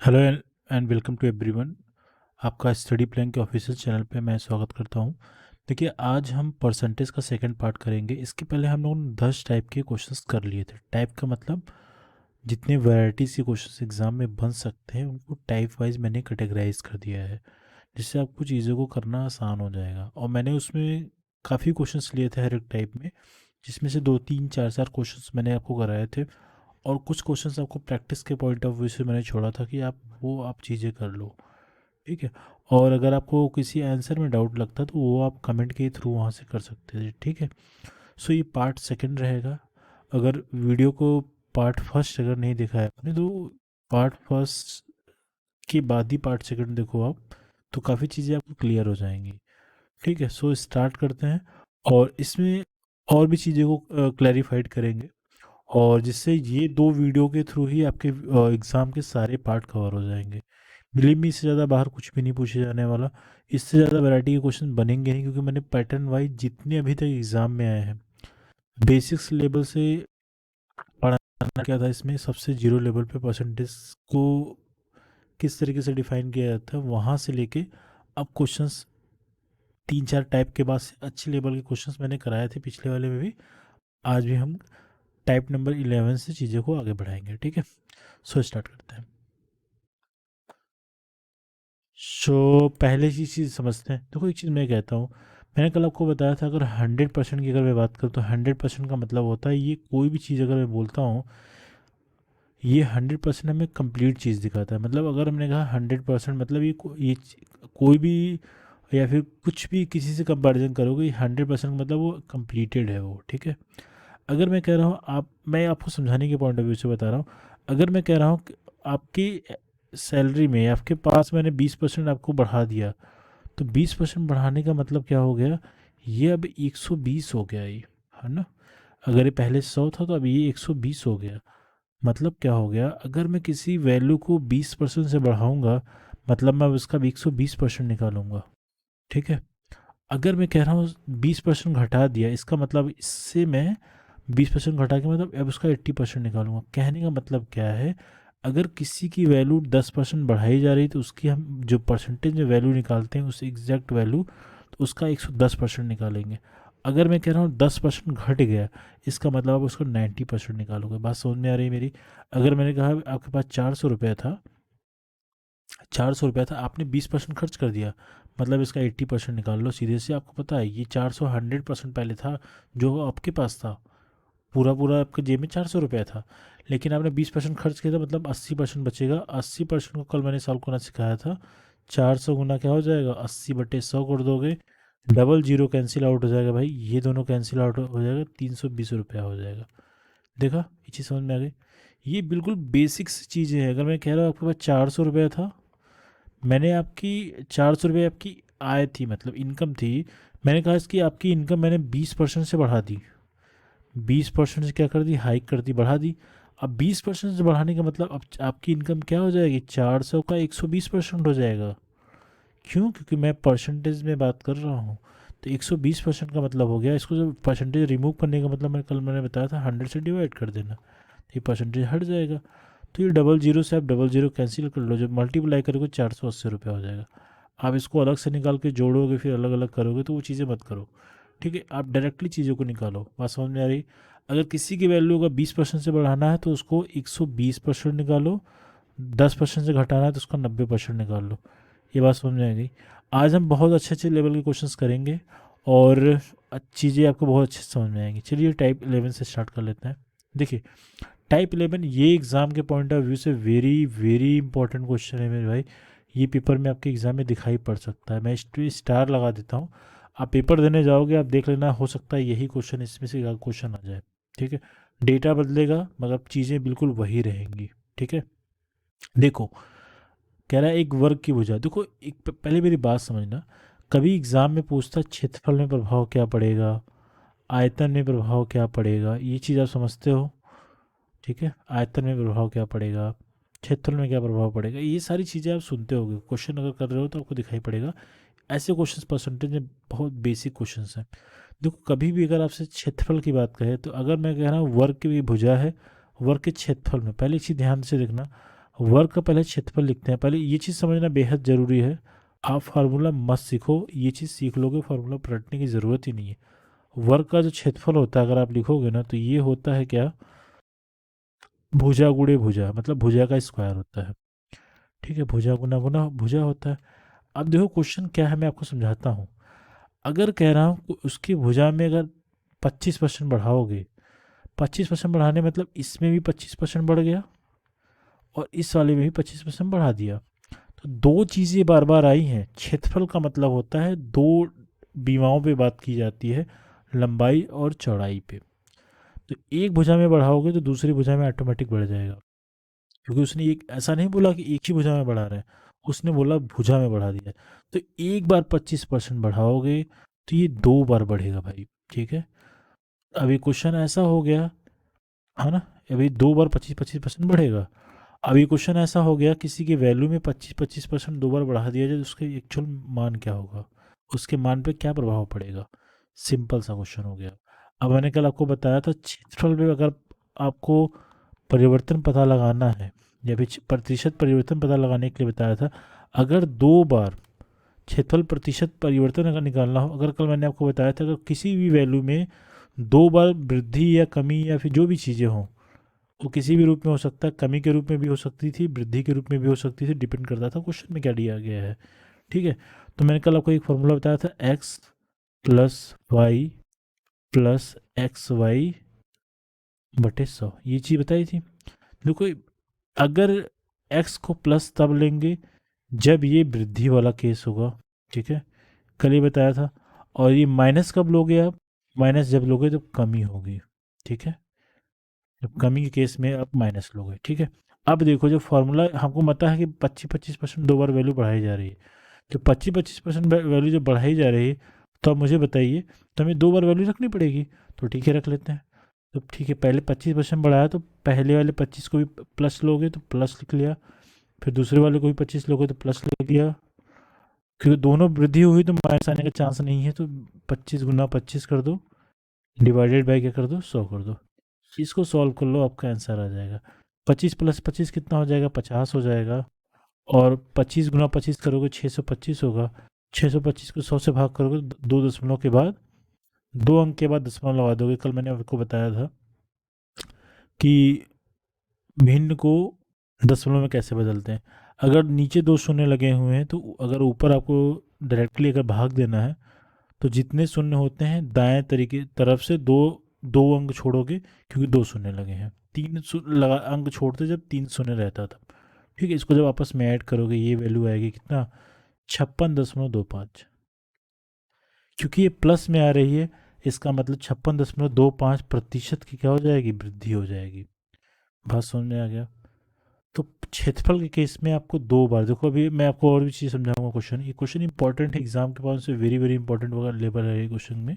Hello and welcome to everyone. आपका study plan के official channel पे मैं स्वागत करता हूँ। देखिए, आज हम परसेंटेज का सेकंड पार्ट करेंगे। इसके पहले हम लोगों ने 10 टाइप के क्वेश्चंस कर लिए थे। टाइप का मतलब जितने वैरायटीज के क्वेश्चंस एग्जाम में बन सकते हैं उनको टाइप वाइज मैंने कैटेगराइज कर दिया है, जिससे आपको चीज़ों को करना आसान हो जाएगा। और मैंने उसमें काफ़ी क्वेश्चंस लिए थे हर एक टाइप में, जिसमें से 2 3 4 4 क्वेश्चंस मैंने आपको कराए थे और कुछ क्वेश्चंस आपको प्रैक्टिस के पॉइंट ऑफ व्यू से मैंने छोड़ा था कि आप चीज़ें कर लो। ठीक है। और अगर आपको किसी आंसर में डाउट लगता है तो वो आप कमेंट के थ्रू वहाँ से कर सकते हैं। ठीक है। सो ये पार्ट सेकंड रहेगा। अगर वीडियो को पार्ट फर्स्ट अगर नहीं देखा है आपने तो पार्ट फर्स्ट के बाद ही पार्ट सेकंड देखो आप, तो काफ़ी चीज़ें आपको क्लियर हो जाएंगी। ठीक है। सो स्टार्ट करते हैं और इसमें और भी चीज़ों को क्लैरिफाइड करेंगे, और जिससे ये 2 वीडियो के थ्रू ही आपके एग्ज़ाम के सारे पार्ट कवर हो जाएंगे। बिलीव मी, इससे ज़्यादा बाहर कुछ भी नहीं पूछे जाने वाला। इससे ज़्यादा वैरायटी के क्वेश्चन बनेंगे नहीं, क्योंकि मैंने पैटर्न वाइज जितने अभी तक एग्ज़ाम में आए हैं, बेसिक्स लेवल से पढ़ाना क्या था इसमें, सबसे जीरो लेवल पे परसेंटेज को किस तरीके से डिफाइन किया जाता है वहाँ से लेके अब क्वेश्चंस 3 4 टाइप के बाद से अच्छे लेवल के क्वेश्चंस मैंने कराए थे पिछले वाले में भी। आज भी हम टाइप नंबर 11 से चीज़ों को आगे बढ़ाएंगे। ठीक है। सो स्टार्ट करते हैं। पहले ही चीज़ समझते हैं। देखो, एक चीज़ मैं कहता हूँ, मैंने कल आपको बताया था, अगर 100% की अगर मैं बात करूँ तो 100% का मतलब होता है, ये कोई भी चीज़ अगर मैं बोलता हूँ, ये 100% हमें कंप्लीट चीज़ दिखाता है। मतलब अगर हमने कहा 100%, मतलब कोई भी या फिर कुछ भी किसी से कंपैरिजन करोगे, ये 100% मतलब वो कंप्लीटेड है वो। ठीक है। अगर मैं कह रहा हूँ, मैं आपको समझाने के पॉइंट ऑफ व्यू से बता रहा हूँ। अगर मैं कह रहा हूँ कि आपकी सैलरी में आपके पास मैंने 20% आपको बढ़ा दिया, तो 20% बढ़ाने का मतलब क्या हो गया, ये अब 120 हो गया ये, है ना। अगर ये पहले 100 था तो अब ये 120 हो गया। मतलब क्या हो गया, अगर मैं किसी वैल्यू को 20% से बढ़ाऊंगा, मतलब मैं उसका 120% निकालूंगा। ठीक है। अगर मैं कह रहा हूँ 20% घटा दिया, इसका मतलब इससे मैं 20% घटा के मतलब अब उसका 80% निकालूंगा। कहने का मतलब क्या है, अगर किसी की वैल्यू 10% बढ़ाई जा रही है तो उसकी हम जो परसेंटेज में वैल्यू निकालते हैं उस एग्जैक्ट वैल्यू, तो उसका 110% निकालेंगे। अगर मैं कह रहा हूँ 10% घट गया, इसका मतलब आप उसको 90% निकालोगे। बात समझ में आ रही है मेरी। अगर मैंने कहा आपके पास 400 रुपया था, 400 रुपया था, आपने 20% खर्च कर दिया, मतलब इसका 80% निकाल लो सीधे से। आपको पता है ये 400 100% पहले था जो आपके पास था, पूरा पूरा आपके जेब में 400 रुपया था, लेकिन आपने 20% खर्च किया था, मतलब 80% बचेगा। 80% को कल मैंने सॉल्व करना सिखाया था। 400 गुना क्या हो जाएगा, 80/100 कर दोगे, डबल जीरो कैंसिल आउट हो जाएगा भाई, ये दोनों कैंसिल आउट हो जाएगा, 320 रुपया हो जाएगा। देखा, ये चीज़ समझ में आ गई। ये बिल्कुल बेसिक्स चीज़ें हैं। अगर मैं कह रहा हूँ आपके पास 400 रुपया था, मैंने आपकी 400 रुपये आपकी आय थी, मतलब इनकम थी, मैंने कहा इसकी आपकी इनकम मैंने 20% से बढ़ा दी, 20% से क्या कर दी, हाइक कर दी, बढ़ा दी। अब 20% से बढ़ाने का मतलब अब आपकी इनकम क्या हो जाएगी, 400 का 120% हो जाएगा। क्यों? क्योंकि मैं परसेंटेज में बात कर रहा हूँ। तो 120% का मतलब हो गया, इसको जब परसेंटेज रिमूव करने का मतलब मैंने बताया था 100 से डिवाइड कर देना, तो ये परसेंटेज हट जाएगा। तो ये डबल जीरो से आप डबल जीरो कैंसिल कर लो, जब मल्टीप्लाई करोगे 480 रुपया हो जाएगा। आप इसको अलग से निकाल के जोड़ोगे फिर अलग अलग करोगे तो वो चीज़ें मत करो। ठीक है। आप डायरेक्टली चीज़ों को निकालो। बात समझ में आ रही। अगर किसी की वैल्यू का 20% से बढ़ाना है तो उसको 120% निकालो, 10% से घटाना है तो उसका 90% निकाल लो। ये बात समझ में आ गई। आज हम बहुत अच्छे अच्छे लेवल के क्वेश्चंस करेंगे और चीज़ें आपको बहुत अच्छे से समझ में आएंगी। चलिए टाइप 11 से स्टार्ट कर लेते हैं। देखिए, टाइप 11 ये एग्ज़ाम के पॉइंट ऑफ व्यू से वेरी वेरी इंपॉर्टेंट क्वेश्चन है मेरे भाई। ये पेपर में आपके एग्ज़ाम में दिखाई पड़ सकता है। मैं इस पे स्टार लगा देता हूँ। आप पेपर देने जाओगे, आप देख लेना, हो सकता है यही क्वेश्चन इसमें से क्वेश्चन आ जाए। ठीक है। डेटा बदलेगा मगर चीज़ें बिल्कुल वही रहेंगी। ठीक है। देखो, कह रहा है एक वर्ग की भुजा। देखो, पहले मेरी बात समझना। कभी एग्ज़ाम में पूछता है क्षेत्रफल में प्रभाव क्या पड़ेगा, आयतन में प्रभाव क्या पड़ेगा, ये चीज़ आप समझते हो। ठीक है। आयतन में प्रभाव क्या पड़ेगा, क्षेत्रफल में क्या प्रभाव पड़ेगा, ये सारी चीज़ें आप सुनते होगे। क्वेश्चन अगर कर रहे हो तो आपको दिखाई पड़ेगा। ऐसे क्वेश्चंस परसेंटेज में बहुत बेसिक क्वेश्चंस हैं। देखो, कभी भी अगर आपसे क्षेत्रफल की बात करें, तो अगर मैं कह रहा हूँ वर्ग की भुजा है, वर्ग के क्षेत्रफल में पहले एक चीज़ ध्यान से देखना, वर्ग का पहले क्षेत्रफल लिखते हैं। पहले ये चीज़ समझना बेहद ज़रूरी है। आप फार्मूला मत सीखो, ये चीज़ सीख लोगे फार्मूला पलटने की ज़रूरत ही नहीं है। वर्ग का जो क्षेत्रफल होता है अगर आप लिखोगे ना, तो ये होता है क्या, भुजा गुणे भुजा, मतलब भुजा का स्क्वायर होता है। ठीक है, भुजा गुना गुना भुजा होता है। अब देखो क्वेश्चन क्या है, मैं आपको समझाता हूँ। अगर कह रहा हूँ उसकी भुजा में अगर 25% बढ़ाओगे, 25% बढ़ाने मतलब इसमें भी 25% बढ़ गया और इस वाले में भी 25% बढ़ा दिया। तो दो चीज़ें बार बार आई हैं। क्षेत्रफल का मतलब होता है दो बीमाओं पे बात की जाती है, लंबाई और चौड़ाई पे। तो एक भुजा में बढ़ाओगे तो दूसरी भुजा में ऑटोमेटिक बढ़ जाएगा, क्योंकि उसने एक ऐसा नहीं बोला कि एक ही भुजा में बढ़ा रहे हैं, उसने बोला भुजा में बढ़ा दिया। तो एक बार 25% बढ़ाओगे तो ये दो बार बढ़ेगा भाई। ठीक है, अभी क्वेश्चन ऐसा हो गया है ना, अभी दो बार 25-25% बढ़ेगा। अभी क्वेश्चन ऐसा हो गया, किसी की वैल्यू में 25-25% दो बार बढ़ा दिया जाए तो उसके एक्चुअल मान क्या होगा, उसके मान पे क्या प्रभाव पड़ेगा। सिंपल सा क्वेश्चन हो गया। अब मैंने कल आपको बताया था क्षेत्रफल में अगर आपको परिवर्तन पता लगाना है या फिर प्रतिशत परिवर्तन पता लगाने के लिए बताया था। अगर दो बार क्षेत्रफल प्रतिशत परिवर्तन अगर निकालना हो, अगर कल मैंने आपको बताया था अगर किसी भी वैल्यू में दो बार वृद्धि या कमी या फिर जो भी चीज़ें हों, वो किसी भी रूप में हो सकता है, कमी के रूप में भी हो सकती थी, वृद्धि के रूप में भी हो सकती थी, डिपेंड करता था क्वेश्चन में क्या दिया गया है। ठीक है, तो मैंने कल आपको एक फॉर्मूला बताया था, x plus y plus x y बटे 100, ये चीज़ बताई थी। देखो, अगर x को प्लस तब लेंगे जब ये वृद्धि वाला केस होगा। ठीक है, कल ही बताया था। और ये माइनस कब लोगे आप, माइनस जब लोगे तो कमी होगी। ठीक है, जब कमी के केस में आप माइनस लोगे। ठीक है, अब देखो जो फॉर्मूला हमको पता है कि 25-25% दो बार वैल्यू बढ़ाई जा रही है। जो 25-25% वैल्यू जो बढ़ाई जा रही है, तो आप मुझे बताइए, तो हमें दो बार वैल्यू रखनी पड़ेगी। तो ठीक है, रख लेते हैं। तो ठीक है, पहले 25% बढ़ाया तो पहले वाले 25 को भी प्लस लोगे तो प्लस लिख लिया, फिर दूसरे वाले को भी 25 लोगे तो प्लस लिख लिया, क्योंकि दोनों वृद्धि हुई तो माइनस आने का चांस नहीं है। तो 25 × 25 कर दो, डिवाइडेड बाई क्या कर दो, 100 कर दो। इसको सॉल्व कर लो, आपका आंसर आ जाएगा। 25 + 25 कितना हो जाएगा, 50 हो जाएगा। और 25 × 25 करोगे 625 होगा। 625 को 100 से भाग करोगे दो दशमलव के बाद, दो अंक के बाद दशमलव लगा दोगे। कल मैंने आपको बताया था कि भिन्न को दशमलव में कैसे बदलते हैं। अगर नीचे दो शून्य लगे हुए हैं तो अगर ऊपर आपको डायरेक्टली अगर भाग देना है, तो जितने शून्य होते हैं दाएं तरीके तरफ से दो दो अंक छोड़ोगे, क्योंकि दो शून्य लगे हैं। तीन लगा अंक छोड़ते जब तीन शून्य रहता था। ठीक है, इसको जब आपस में ऐड करोगे ये वैल्यू आएगी कितना, 56.25। क्योंकि ये प्लस में आ रही है, इसका मतलब 56.25% की क्या हो जाएगी, वृद्धि हो जाएगी। बात समझ में आ गया। तो क्षेत्रफल के केस में आपको दो बार देखो, अभी मैं आपको और भी चीज़ समझाऊंगा। क्वेश्चन, ये क्वेश्चन इंपॉर्टेंट है, एग्जाम के पास से वेरी वेरी इंपॉर्टेंट वगैरह लेवल है ये क्वेश्चन में।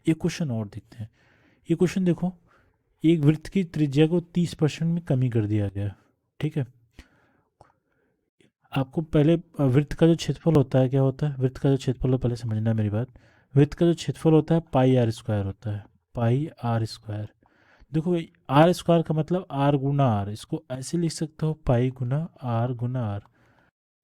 ये क्वेश्चन और देखते हैं। ये क्वेश्चन देखो, एक वृत्त की त्रिज्या को 30% में कमी कर दिया गया। ठीक है, आपको पहले वृत्त का जो क्षेत्रफल होता है क्या होता है, वृत्त का जो क्षेत्रफल हो, पहले समझना मेरी बात। वृत्त का जो क्षेत्रफल होता है पाई आर स्क्वायर होता है, पाई आर स्क्वायर। देखो, आर स्क्वायर का मतलब आर गुना आर, इसको ऐसे लिख सकते हो, पाई गुना आर।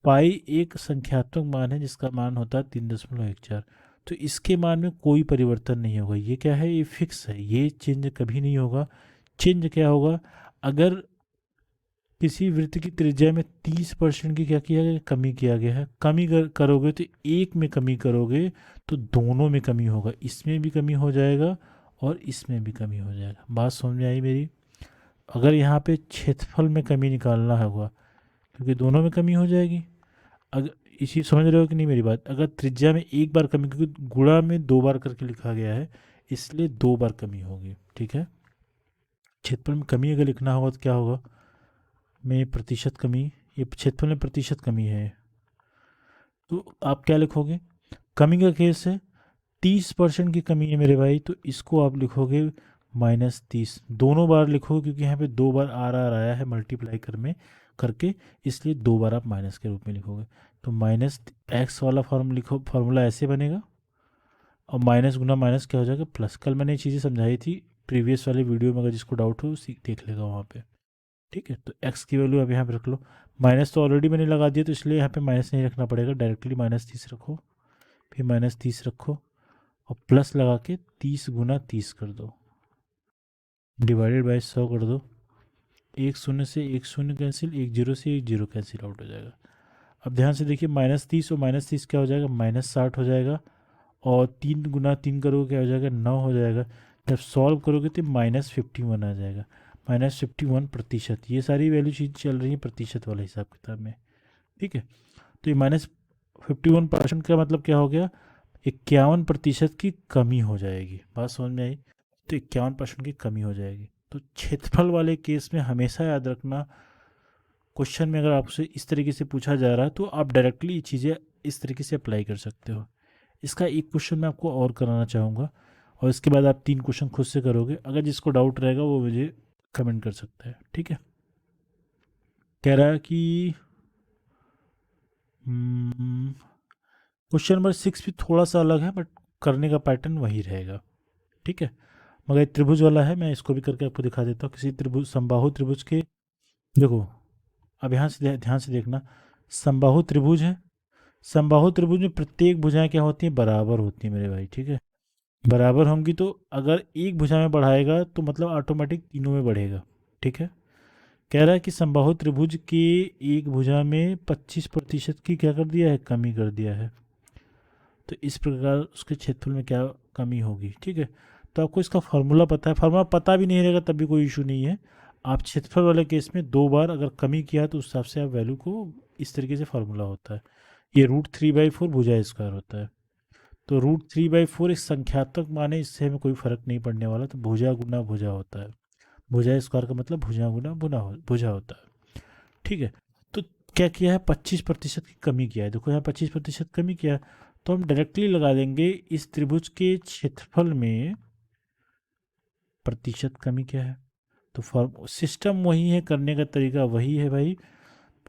पाई एक संख्यात्मक मान है जिसका मान होता है 3.14। तो इसके मान में कोई परिवर्तन नहीं होगा। ये क्या है, ये फिक्स है, ये चेंज कभी नहीं होगा। चेंज क्या होगा, अगर किसी वृत्त की त्रिज्या में 30% की क्या किया गया, कमी किया गया है। कमी करोगे तो एक में कमी करोगे तो दोनों में कमी होगा, इसमें भी कमी हो जाएगा और इसमें भी कमी हो जाएगा। बात समझ में आई मेरी। अगर यहाँ पे क्षेत्रफल में कमी निकालना होगा, क्योंकि दोनों में कमी हो जाएगी। अगर इसी समझ रहे हो कि नहीं मेरी बात, अगर त्रिज्या में एक बार कमी, क्योंकि गुणा में दो बार करके लिखा गया है, इसलिए दो बार कमी होगी। ठीक है, क्षेत्रफल में कमी अगर लिखना होगा तो क्या होगा, में प्रतिशत कमी, ये क्षेत्रफल में प्रतिशत कमी है, तो आप क्या लिखोगे, कमी का केस है, 30% की कमी है मेरे भाई, तो इसको आप लिखोगे -30। दोनों बार लिखोगे क्योंकि यहाँ पे दो बार आर आर आया है मल्टीप्लाई कर में करके, इसलिए दो बार आप माइनस के रूप में लिखोगे। तो -x वाला फॉर्म लिखो, फार्मूला ऐसे बनेगा, और माइनस गुना माइनस क्या हो जाएगा, प्लस। कल मैंने ये चीज़ें समझाई थी प्रीवियस वाले वीडियो में, अगर जिसको डाउट हो देख लेगा वहाँ पे। ठीक है, तो एक्स की वैल्यू अब यहाँ पे रख लो। माइनस तो ऑलरेडी मैंने लगा दिया, तो इसलिए यहाँ पे माइनस नहीं रखना पड़ेगा, डायरेक्टली -30 रखो, फिर -30 रखो और प्लस लगा के 30 गुना 30 कर दो, डिवाइडेड बाय 100 कर दो। एक शून्य से एक शून्य कैंसिल, एक जीरो से एक जीरो कैंसिल आउट हो जाएगा। अब ध्यान से देखिए, -30 और -30 क्या हो जाएगा, -60 हो जाएगा, और 3 गुना 3 करोगे क्या हो जाएगा, 9 हो जाएगा। जब सॉल्व करोगे तो -51 आ जाएगा, -51%। ये सारी वैल्यू चीज चल रही है प्रतिशत वाले हिसाब किताब में, ठीक है। तो ये -51% का मतलब क्या हो गया, 51% की कमी हो जाएगी। बात समझ में आई? तो 51% की कमी हो जाएगी। तो क्षेत्रफल वाले केस में हमेशा याद रखना, क्वेश्चन में अगर आपसे इस तरीके से पूछा जा रहा है तो आप डायरेक्टली ये चीज़ें इस तरीके से अप्लाई कर सकते हो। इसका एक क्वेश्चन मैं आपको और कराना चाहूँगा, और इसके बाद आप 3 क्वेश्चन खुद से करोगे। अगर जिसको डाउट रहेगा वो मुझे कमेंट कर सकता है, ठीक है। कह रहा है कि क्वेश्चन नंबर 6 भी थोड़ा सा अलग है, बट करने का पैटर्न वही रहेगा, ठीक है। मगर ये त्रिभुज वाला है, मैं इसको भी करके आपको दिखा देता हूँ। किसी त्रिभुज, समबाहु त्रिभुज के, देखो अब यहाँ से ध्यान से देखना, समबाहु त्रिभुज है। समबाहु त्रिभुज में प्रत्येक भुजाएं क्या होती हैं, बराबर होती हैं मेरे भाई, ठीक है। बराबर होंगी तो अगर एक भुजा में बढ़ाएगा तो मतलब ऑटोमेटिक तीनों में बढ़ेगा, ठीक है। कह रहा है कि समबाहु त्रिभुज के एक भुजा में 25% की क्या कर दिया है, कमी कर दिया है। तो इस प्रकार उसके क्षेत्रफल में क्या कमी होगी, ठीक है। तो आपको इसका फार्मूला पता है, फार्मूला पता भी नहीं रहेगा तब भी कोई इशू नहीं है। आप क्षेत्रफल वाले केस में 2 बार अगर कमी किया तो उस हिसाब से आप वैल्यू को, इस तरीके से फार्मूला होता है। ये √3/4 भुजा स्क्वायर होता है। तो √3/4 एक संख्यात्मक मान है, इससे हमें कोई फर्क नहीं पड़ने वाला। तो भुजा गुना भुजा होता है, भुजा स्क्वायर का मतलब भुजा गुना भुजा होता है, ठीक है। तो क्या किया है, 25% की कमी किया है। देखो यहाँ 25% कमी किया है, तो हम डायरेक्टली लगा देंगे इस त्रिभुज के क्षेत्रफल में प्रतिशत कमी क्या है। तो फॉर्म सिस्टम वही है, करने का तरीका वही है भाई।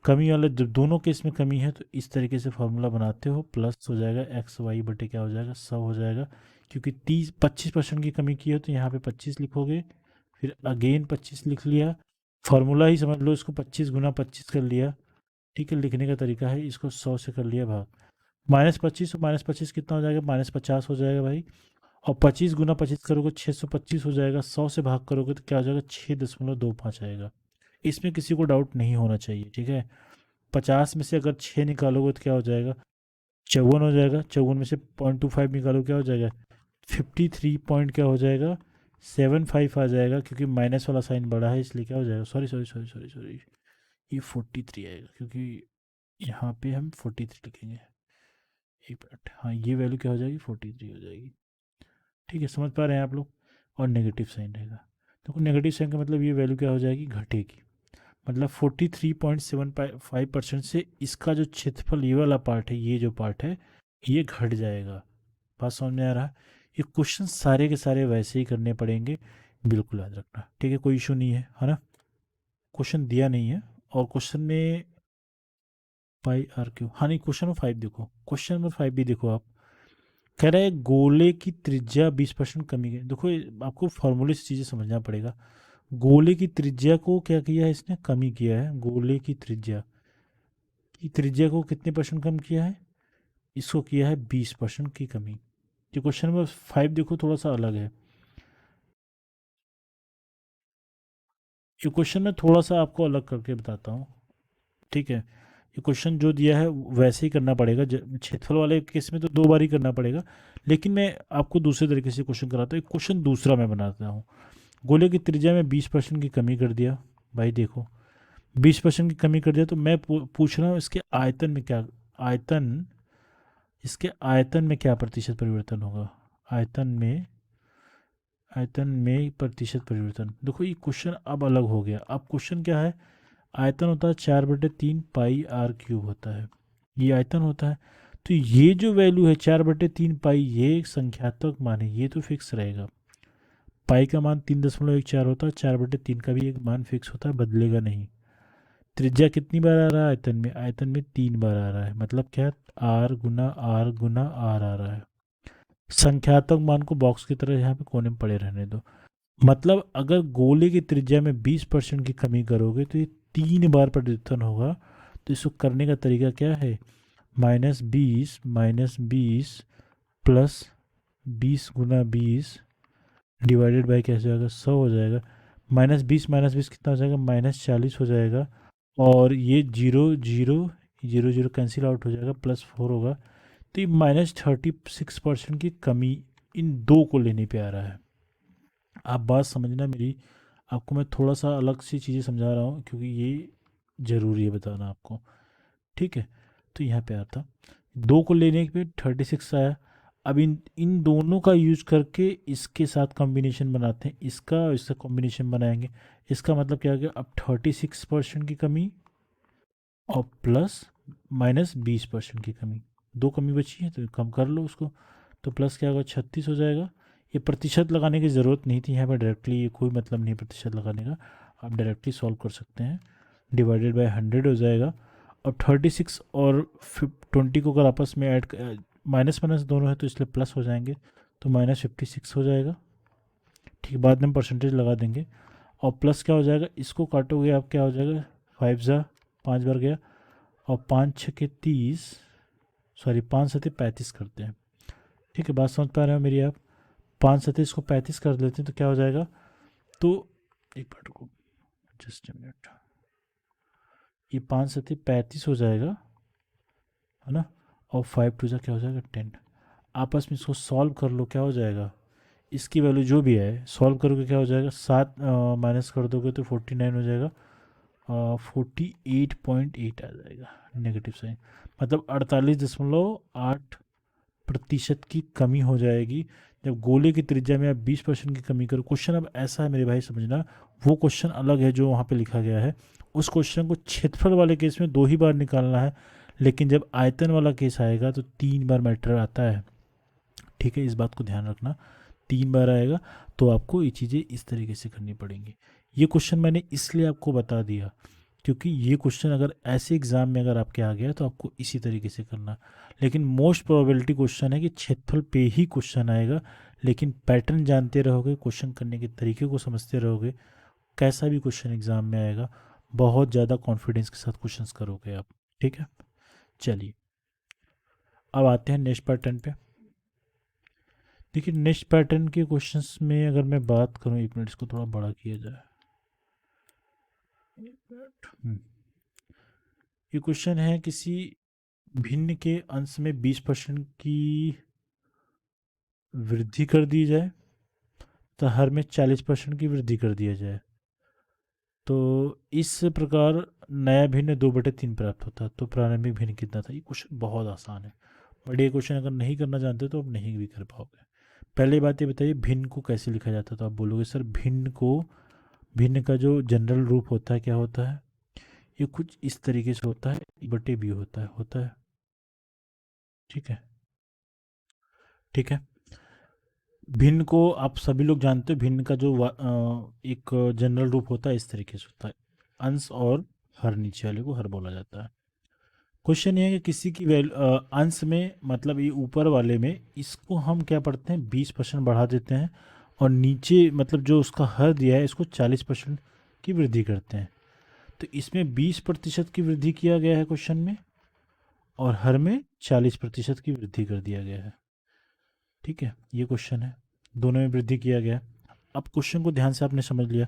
कमी वाला जब दोनों केस में कमी है तो इस तरीके से फॉर्मूला बनाते हो, प्लस हो जाएगा XY/, क्या हो जाएगा, 100 हो जाएगा। क्योंकि 25% की कमी की है तो यहाँ पे 25 लिखोगे, फिर अगेन 25 लिख लिया। फार्मूला ही समझ लो इसको, 25 गुना 25 कर लिया, ठीक है। लिखने का तरीका है, इसको 100 से कर लिया भाग। -25 और -25 कितना हो जाएगा, -50 हो जाएगा भाई। और 25 गुना 25 करोगे 625 हो जाएगा। 100 से भाग करोगे तो क्या हो जाएगा, 6.25 आएगा। इसमें किसी को डाउट नहीं होना चाहिए, ठीक है। 50 में से अगर 6 निकालोगे तो क्या हो जाएगा, 54 हो जाएगा। 54 में से 0.25 निकालो क्या हो जाएगा, 53 पॉइंट क्या हो जाएगा, 75 आ जाएगा। क्योंकि माइनस वाला साइन बड़ा है इसलिए क्या हो जाएगा, sorry sorry sorry sorry sorry, ये 43 आएगा, क्योंकि यहाँ पे हम 43 लिखेंगे। एक मिनट, हाँ ये वैल्यू क्या हो जाएगी, 43 हो जाएगी, ठीक है। समझ पा रहे हैं आप लोग। और नेगेटिव साइन रहेगा, तो नेगेटिव साइन का मतलब ये वैल्यू क्या हो जाएगी, घटेगी। मतलब 43.75% से इसका जो क्षेत्रफल ये वाला पार्ट है, ये जो पार्ट है ये घट जाएगा। बात समझ में आ रहा है। ये क्वेश्चन सारे के सारे वैसे ही करने पड़ेंगे, बिल्कुल याद रखना, ठीक है। कोई इशू नहीं है ना। क्वेश्चन दिया नहीं है, और क्वेश्चन में πr/, हाँ नहीं, क्वेश्चन नंबर 5 देखो, क्वेश्चन नंबर 5 भी देखो आप। कह रहा है गोले की त्रिज्या 20% कमी है। देखो आपको फॉर्मूले से चीज़ें समझना पड़ेगा। गोले की त्रिज्या को क्या किया है इसने, कमी किया है। गोले की त्रिज्या को कितने % कम किया है, इसको किया है 20% की कमी। ये क्वेश्चन नंबर 5 देखो थोड़ा सा अलग है। ये क्वेश्चन मैं थोड़ा सा आपको अलग करके बताता हूँ, ठीक है। ये क्वेश्चन जो दिया है वैसे ही करना पड़ेगा। क्षेत्रफल वाले केस में तो 2 बार ही करना पड़ेगा, लेकिन मैं आपको दूसरे तरीके से क्वेश्चन कराता हूँ। एक क्वेश्चन दूसरा मैं बनाता हूँ। गोले की त्रिज्या में 20% की कमी कर दिया भाई। देखो 20% की कमी कर दिया, तो मैं पूछ रहा हूँ इसके आयतन में क्या, आयतन, इसके आयतन में क्या प्रतिशत परिवर्तन होगा, आयतन में प्रतिशत परिवर्तन। देखो ये क्वेश्चन अब अलग हो गया। अब क्वेश्चन क्या है, आयतन होता है 4/3 πr³ होता है, ये आयतन होता है। तो ये जो वैल्यू है 4/3 पाई, ये एक संख्यात्मक मान है, ये तो फिक्स रहेगा। पाई का मान 3.14 होता है, 4/3 का भी एक मान फिक्स होता है, बदलेगा नहीं। त्रिज्या कितनी बार आ रहा है आयतन में 3 बार आ रहा है। मतलब क्या, आर गुना आर गुना आर आ रहा है। संख्यात्मक मान को बॉक्स की तरह यहाँ पे कोने में पड़े रहने दो। मतलब अगर गोले की त्रिज्या में 20% की कमी करोगे तो ये 3 बार परिवर्तन होगा। तो इसको करने का तरीका क्या है, -20 प्लस 20 × 20 डिवाइडेड बाई कैसे होगा, 100 हो जाएगा। -20 कितना हो जाएगा, -40 हो जाएगा। और ये zero zero zero zero cancel out हो जाएगा, +4 होगा। तो ये -36% की कमी इन दो को लेने पे आ रहा है। आप बात समझना मेरी, आपको मैं थोड़ा सा अलग सी चीज़ें समझा रहा हूँ क्योंकि ये ज़रूरी है बताना आपको। ठीक है, तो यहाँ पे आता, दो को लेने पे 36 आया। अब इन इन दोनों का यूज करके इसके साथ कॉम्बिनेशन बनाते हैं, इसका और इसका कॉम्बिनेशन बनाएंगे। इसका मतलब क्या हो गया, अब 36% की कमी और प्लस -20% की कमी, दो कमी बची है तो कम कर लो उसको। तो प्लस क्या होगा, 36 हो जाएगा। ये प्रतिशत लगाने की ज़रूरत नहीं थी यहाँ पर, डायरेक्टली ये कोई मतलब नहीं प्रतिशत लगाने का, आप डायरेक्टली सॉल्व कर सकते हैं। डिवाइडेड बाय 100 हो जाएगा। और 36 और 20 को अगर आपस में ऐड, माइनस माइनस दोनों है तो इसलिए प्लस हो जाएंगे, तो -56 हो जाएगा। ठीक, बाद में परसेंटेज लगा देंगे। और प्लस क्या हो जाएगा, इसको काटोगे आप, क्या हो जाएगा, 5 जा 5 बार गया, और 5 × 6 = 30, सॉरी 5 × 7 = 35 करते हैं। ठीक है, बात समझ पा रहे हो मेरी आप। 5 × 7 को 35 कर लेते हैं तो क्या हो जाएगा, तो एक मिनट रुको, जस्ट अ मिनट, ये 5 × 7 = 35 हो जाएगा, है ना। और 5 × 2 क्या हो जाएगा, 10। आपस में इसको सॉल्व कर लो, क्या हो जाएगा, इसकी वैल्यू जो भी है सॉल्व करोगे क्या हो जाएगा, 7 माइनस कर दोगे तो 49 हो जाएगा। 48.8 आ जाएगा नेगेटिव साइन, मतलब 48.8% की कमी हो जाएगी जब गोले की त्रिज्या में आप 20% की कमी करो। क्वेश्चन अब ऐसा है मेरे भाई, समझना, वो क्वेश्चन अलग है जो वहाँ पे लिखा गया है। उस क्वेश्चन को क्षेत्रफल वाले केस में 2 ही बार निकालना है, लेकिन जब आयतन वाला केस आएगा तो 3 बार मैटर आता है। ठीक है, इस बात को ध्यान रखना, 3 बार आएगा। तो आपको ये चीज़ें इस तरीके से करनी पड़ेंगी। ये क्वेश्चन मैंने इसलिए आपको बता दिया क्योंकि ये क्वेश्चन अगर ऐसे एग्जाम में अगर आपके आ गया तो आपको इसी तरीके से करना। लेकिन मोस्ट प्रोबेबिलिटी क्वेश्चन है कि क्षेत्रफल पे ही क्वेश्चन आएगा, लेकिन पैटर्न जानते रहोगे, क्वेश्चन करने के तरीके को समझते रहोगे, कैसा भी क्वेश्चन एग्जाम में आएगा बहुत ज़्यादा कॉन्फिडेंस के साथ क्वेश्चंस करोगे आप। ठीक है, चलिए अब आते हैं नेक्स्ट पैटर्न पे। देखिए नेक्स्ट पैटर्न के क्वेश्चंस में अगर मैं बात करूं, एक मिनट इसको थोड़ा बड़ा किया जाए, एक मिनट। ये क्वेश्चन है, किसी भिन्न के अंश में 20% की वृद्धि कर दी जाए तो हर में 40% की वृद्धि कर दिया जाए, तो इस प्रकार नया भिन्न 2/3 प्राप्त होता है। तो प्रारंभिक भिन्न कितना था। ये क्वेश्चन बहुत आसान है, बट ये क्वेश्चन अगर नहीं करना जानते तो आप नहीं भी कर पाओगे। पहली बात ये बताइए, भिन्न को कैसे लिखा जाता है, तो आप बोलोगे सर भिन्न को, भिन्न का जो जनरल रूप होता है क्या होता है, ये कुछ इस तरीके से होता है, बटे बी होता है। ठीक है, ठीक है। भिन्न को आप सभी लोग जानते हो, भिन्न का जो एक जनरल रूप होता है इस तरीके से होता है, अंश और हर, नीचे वाले को हर बोला जाता है। क्वेश्चन ये है कि किसी की अंश में, मतलब ये ऊपर वाले में, इसको हम क्या पढ़ते हैं 20% बढ़ा देते हैं, और नीचे मतलब जो उसका हर दिया है इसको 40% की वृद्धि करते हैं। तो इसमें 20% की वृद्धि किया गया है क्वेश्चन में, और हर में 40% की वृद्धि कर दिया गया है। ठीक है, ये क्वेश्चन है, दोनों में वृद्धि किया गया। अब क्वेश्चन को ध्यान से आपने समझ लिया।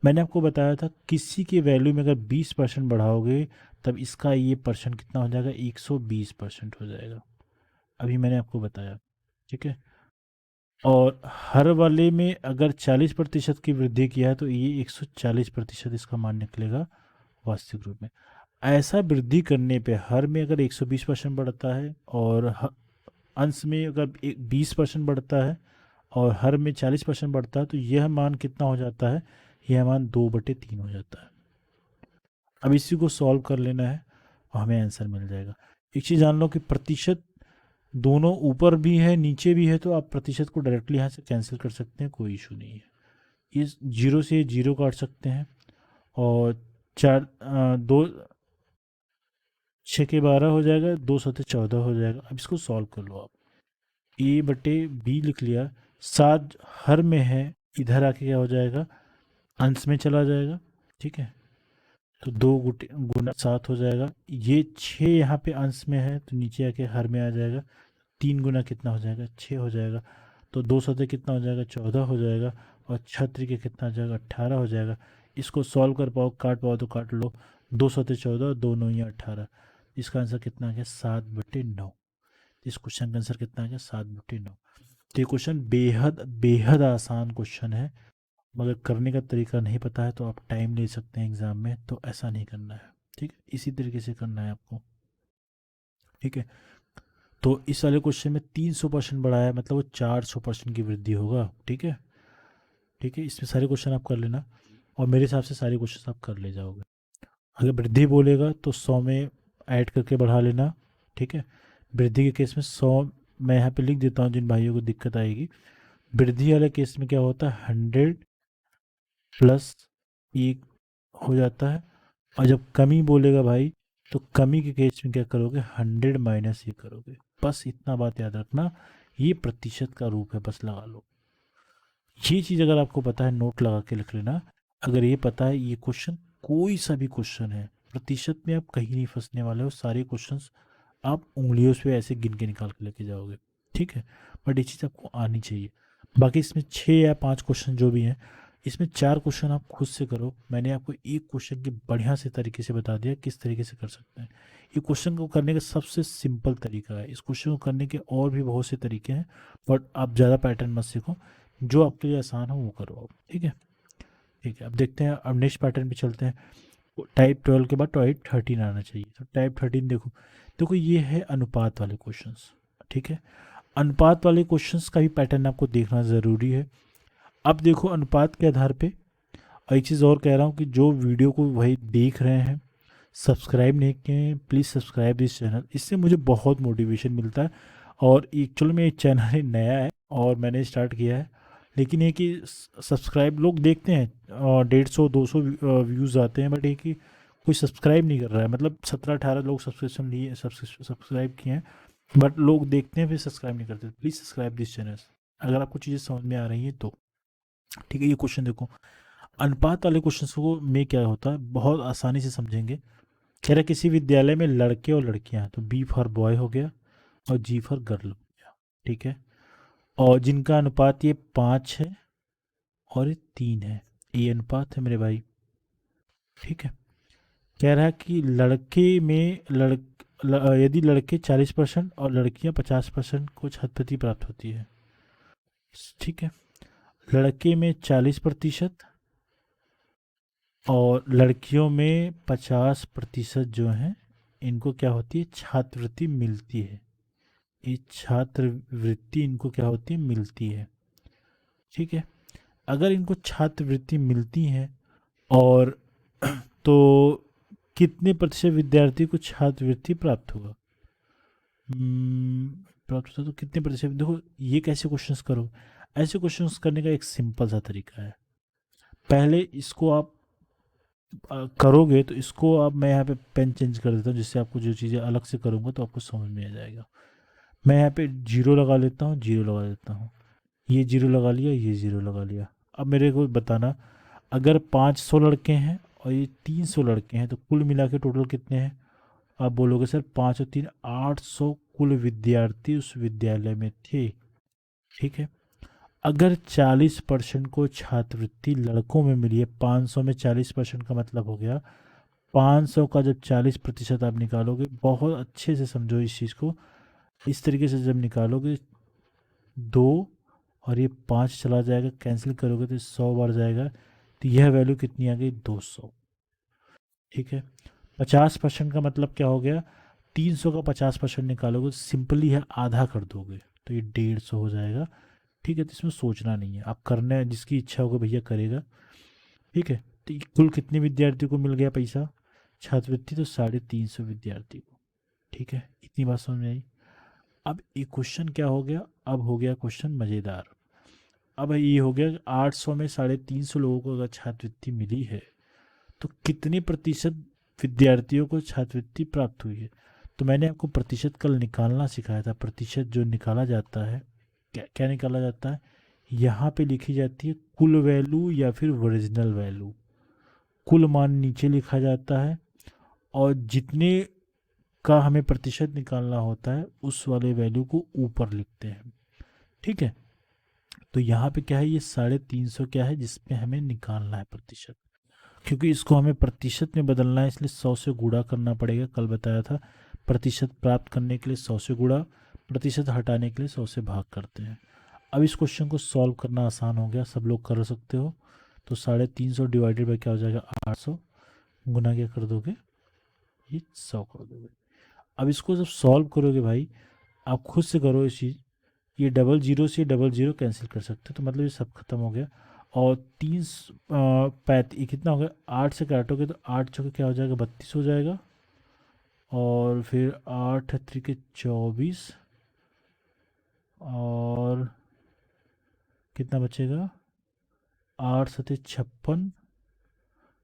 मैंने आपको बताया था किसी के वैल्यू में अगर 20% बढ़ाओगे तब इसका ये परसेंट कितना हो जाएगा, 120% हो जाएगा। अभी मैंने आपको बताया। ठीक है, और हर वाले में अगर 40% की वृद्धि किया है तो ये 140% इसका मान निकलेगा वास्तविक रूप में। ऐसा वृद्धि करने पे हर में अगर 120% बढ़ता है, और अंश में अगर 20% बढ़ता है, और हर में 40% बढ़ता है, तो यह मान कितना हो जाता है, यह मान 2/3 हो जाता है। अब इसी को सॉल्व कर लेना है और हमें आंसर मिल जाएगा। एक चीज़ जान लो कि प्रतिशत दोनों ऊपर भी है नीचे भी है, तो आप प्रतिशत को डायरेक्टली यहाँ से कैंसिल कर सकते हैं, कोई इशू नहीं है। इस जीरो से जीरो काट सकते हैं, और चार दो 6 के 12 हो जाएगा, 2 × 7 = 14 हो जाएगा। अब इसको सॉल्व कर लो आप, a/b लिख लिया, 7 हर में है इधर आके क्या हो जाएगा, अंश में चला जाएगा। ठीक है, तो 2 गुना 7 हो जाएगा। ये 6 यहाँ पे अंश में है तो नीचे आके हर में आ जाएगा। 3 गुना कितना हो जाएगा, 6 हो जाएगा। तो 2 सतह कितना हो जाएगा, 14 हो जाएगा। और 6 त्रिके कितना हो जाएगा, 18 हो जाएगा। इसको सॉल्व कर पाओ, काट पाओ तो काट लो। 2 सतह 14, 2 9 18। इसका आंसर कितना आ गया, 7/9। इस क्वेश्चन का आंसर कितना आ गया, 7/9। तो ये क्वेश्चन बेहद बेहद आसान क्वेश्चन है, मगर करने का तरीका नहीं पता है तो आप टाइम ले सकते हैं एग्ज़ाम में, तो ऐसा नहीं करना है। ठीक है, इसी तरीके से करना है आपको। ठीक है, तो इस वाले क्वेश्चन में 300% बढ़ाया, मतलब वो 400% की वृद्धि होगा। ठीक है, ठीक है, इसमें सारे क्वेश्चन आप कर लेना, और मेरे हिसाब से सारे क्वेश्चन आप कर ले जाओगे। अगर वृद्धि बोलेगा तो 100 में ऐड करके बढ़ा लेना। ठीक है, वृद्धि के केस में 100 मैं यहाँ पे लिख देता हूँ जिन भाइयों को दिक्कत आएगी। वृद्धि वाले केस में क्या होता है, 100+1 हो जाता है। और जब कमी बोलेगा भाई, तो कमी के केस में क्या करोगे, 100 - ये करोगे। बस इतना बात याद रखना, ये प्रतिशत का रूप है, बस लगा लो। ये चीज़ अगर आपको पता है, नोट लगा के लिख लेना। अगर ये पता है, ये क्वेश्चन कोई सा भी क्वेश्चन है, प्रतिशत में आप कहीं नहीं फंसने वाले हो। सारे क्वेश्चंस आप उंगलियों से ऐसे गिन के निकाल के लेके जाओगे। ठीक है, बट ये चीज़ आपको आनी चाहिए। बाकी इसमें 6 या 5 क्वेश्चन जो भी हैं, इसमें 4 क्वेश्चन आप खुद से करो। मैंने आपको एक क्वेश्चन की बढ़िया से तरीके से बता दिया किस तरीके से कर सकते हैं। ये क्वेश्चन को करने का सबसे सिंपल तरीका है। इस क्वेश्चन को करने के और भी बहुत से तरीके हैं, बट आप ज़्यादा पैटर्न मत सीखो, जो आपके लिए आसान हो वो करो आप। ठीक है, ठीक है, अब देखते हैं, अब नेक्स्ट पैटर्न पे चलते हैं। टाइप 12 के बाद टाइप 13 आना चाहिए। तो टाइप 13 देखो, देखो ये है अनुपात वाले क्वेश्चंस। ठीक है, अनुपात वाले क्वेश्चंस का भी पैटर्न आपको देखना ज़रूरी है। अब देखो, अनुपात के आधार पे, और एक चीज़ और कह रहा हूँ कि जो वीडियो को वही देख रहे हैं, सब्सक्राइब नहीं किए हैं, प्लीज़ सब्सक्राइब दिस चैनल। इससे मुझे बहुत मोटिवेशन मिलता है। और एक्चुअल में ये चैनल नया है और मैंने स्टार्ट किया है, लेकिन ये कि सब्सक्राइब लोग देखते हैं और 150-200 व्यूज़ आते हैं, बट ये कि कोई सब्सक्राइब नहीं कर रहा है। मतलब 17-18 लोग सब्सक्रिप्शन लिए, सब्सक्राइब किए हैं, बट लोग देखते हैं फिर सब्सक्राइब नहीं करते। प्लीज़ सब्सक्राइब दिस चैनल अगर आपको चीज़ें समझ में आ रही हैं तो। ठीक है, ये क्वेश्चन देखो, अनुपात वाले क्वेश्चन को में क्या होता है, बहुत आसानी से समझेंगे। कह रहा किसी विद्यालय में लड़के और लड़कियां हैं, तो बी फॉर बॉय हो गया और जी फॉर गर्ल हो गया। ठीक है, और जिनका अनुपात ये 5 है और ये 3 है, ये अनुपात है मेरे भाई। ठीक है, कह रहा है कि लड़के में यदि लड़के 40% और लड़कियां 50% को छात्रवृत्ति प्राप्त होती है। ठीक है, लड़के में 40% और लड़कियों में 50% जो है, इनको क्या होती है, छात्रवृत्ति मिलती है। ये छात्रवृत्ति इनको क्या होती है, मिलती है। ठीक है, अगर इनको छात्रवृत्ति मिलती है, और तो कितने प्रतिशत विद्यार्थी को छात्रवृत्ति प्राप्त होगा, प्राप्त होता तो कितने प्रतिशत। देखो, ये कैसे क्वेश्चंस करो, ऐसे क्वेश्चंस करने का एक सिंपल सा तरीका है। पहले इसको आप करोगे तो इसको अब मैं यहाँ पे पेन चेंज कर देता हूँ, जिससे आपको जो चीज़ें अलग से करूँगा तो आपको समझ में आ जाएगा। मैं यहाँ पे जीरो लगा लेता हूँ, जीरो लगा देता हूँ, ये जीरो लगा लिया, ये जीरो लगा लिया। अब मेरे को बताना, अगर 500 लड़के हैं और ये 300 लड़के हैं, तो कुल मिला के टोटल कितने हैं। आप बोलोगे सर 5 और 3 800 कुल विद्यार्थी उस विद्यालय में थे। ठीक है, अगर 40% को छात्रवृत्ति लड़कों में मिली है, 500 में 40% का मतलब हो गया 500 का जब 40% आप निकालोगे, बहुत अच्छे से समझो इस चीज़ को, इस तरीके से जब निकालोगे, 2 और ये 5 चला जाएगा, कैंसिल करोगे तो 100 बार जाएगा, तो यह वैल्यू कितनी आ गई, 200। ठीक है, 50% का मतलब क्या हो गया, 300 का 50% निकालोगे, सिंपली है आधा कर दोगे तो ये 150 हो जाएगा। ठीक है, तो इसमें सोचना नहीं है, आप करना है, जिसकी इच्छा होगा भैया करेगा। ठीक है, तो ये कुल कितने विद्यार्थी को मिल गया पैसा, छात्रवृत्ति, तो 350 विद्यार्थी को। ठीक है, इतनी बात समझ में आई। अब ये क्वेश्चन क्या हो गया, अब हो गया क्वेश्चन मज़ेदार। अब ये हो गया 800 में 350 लोगों को अगर छात्रवृत्ति मिली है, तो कितने प्रतिशत विद्यार्थियों को छात्रवृत्ति प्राप्त हुई है। तो मैंने आपको प्रतिशत कल निकालना सिखाया था। प्रतिशत जो निकाला जाता है, क्या क्या निकाला जाता है, यहाँ पे लिखी जाती है कुल वैल्यू या फिर ओरिजिनल वैल्यू। कुल मान नीचे लिखा जाता है और जितने का हमें प्रतिशत निकालना होता है उस वाले वैल्यू को ऊपर लिखते हैं। ठीक है, तो यहाँ पे क्या है, ये 350 क्या है जिसपे हमें निकालना है प्रतिशत। क्योंकि इसको हमें प्रतिशत में बदलना है इसलिए 100 से गुणा करना पड़ेगा। कल बताया था प्रतिशत प्राप्त करने के लिए 100 से गुणा, प्रतिशत हटाने के लिए 100 से भाग करते हैं। अब इस क्वेश्चन को सॉल्व करना आसान हो गया, सब लोग कर सकते हो। तो 350 डिवाइडेड बाई क्या हो जाएगा 800, गुना क्या कर दोगे, ये 100 कर दोगे। अब इसको जब सॉल्व करोगे भाई, आप खुद से करो इस चीज़, ये डबल जीरो से डबल जीरो कैंसिल कर सकते हो, तो मतलब ये सब खत्म हो गया। और ये कितना हो गया, 8 से काटोगे तो 8 चौके क्या हो जाएगा 32 हो जाएगा। और फिर 8 त्रिके 24 और कितना बचेगा 8 सते 56,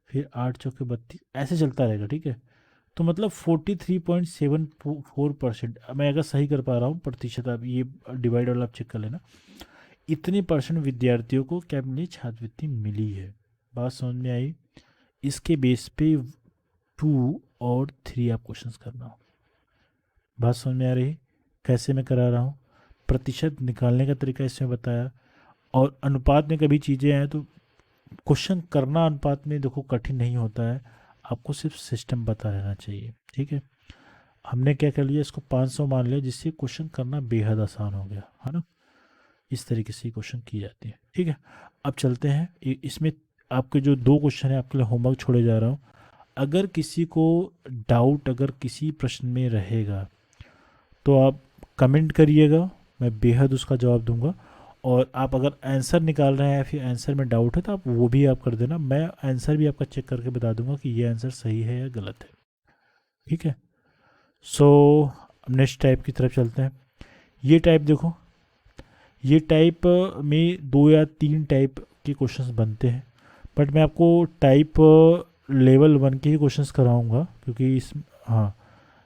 फिर 8 चौके 32, ऐसे चलता रहेगा। ठीक है, तो मतलब 43.74%, मैं अगर सही कर पा रहा हूँ प्रतिशत, आप ये डिवाइड वाला आप चेक कर लेना, इतने परसेंट विद्यार्थियों को क्या मिली, छात्रवृत्ति मिली है। बात समझ में आई। इसके बेस पे 2 और 3 आप क्वेश्चंस करना। बात समझ में आ रही, कैसे मैं करा रहा हूँ, प्रतिशत निकालने का तरीका इसमें बताया। और अनुपात में कभी चीज़ें हैं तो क्वेश्चन करना अनुपात में देखो कठिन नहीं होता है, आपको सिर्फ सिस्टम पता रहना चाहिए। ठीक है, हमने क्या कर लिया, इसको 500 मान लिया जिससे क्वेश्चन करना बेहद आसान हो गया, है ना। इस तरीके से क्वेश्चन की जाती है। ठीक है, अब चलते हैं इसमें आपके जो 2 क्वेश्चन है आपके लिए होमवर्क छोड़े जा रहा हूँ। अगर किसी को डाउट अगर किसी प्रश्न में रहेगा तो आप कमेंट करिएगा, मैं बेहद उसका जवाब दूंगा। और आप अगर आंसर निकाल रहे हैं या फिर आंसर में डाउट है तो आप वो भी आप कर देना, मैं आंसर भी आपका चेक करके बता दूंगा कि ये आंसर सही है या गलत है। ठीक है, सो नेक्स्ट टाइप की तरफ चलते हैं। ये टाइप देखो, ये टाइप में 2 या 3 टाइप के क्वेश्चंस बनते हैं, बट मैं आपको टाइप लेवल 1 के ही क्वेश्चंस कराऊंगा क्योंकि इस, हाँ,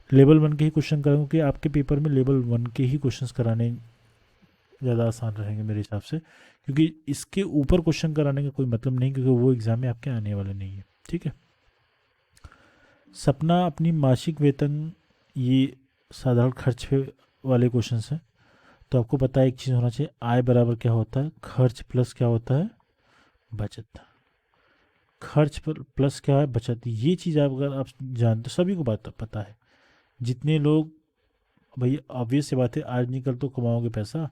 लेवल 1 के ही क्वेश्चन कराऊंगा कि आपके पेपर में लेवल 1 के ही क्वेश्चंस कराने ज़्यादा आसान रहेंगे मेरे हिसाब से, क्योंकि इसके ऊपर क्वेश्चन कराने का कोई मतलब नहीं, क्योंकि वो एग्ज़ाम में आपके आने वाले नहीं है। ठीक है, सपना अपनी मासिक वेतन, ये साधारण खर्च पे वाले क्वेश्चंस हैं। तो आपको पता है एक चीज़ होना चाहिए, आय बराबर क्या होता है, खर्च प्लस क्या होता है, बचत। खर्च पर प्लस क्या है, बचत। ये चीज़ आप अगर आप जानते, सभी को बात पता है, जितने लोग, भैया ऑब्वियस सी बात है आज नहीं कल तो कमाओगे पैसा,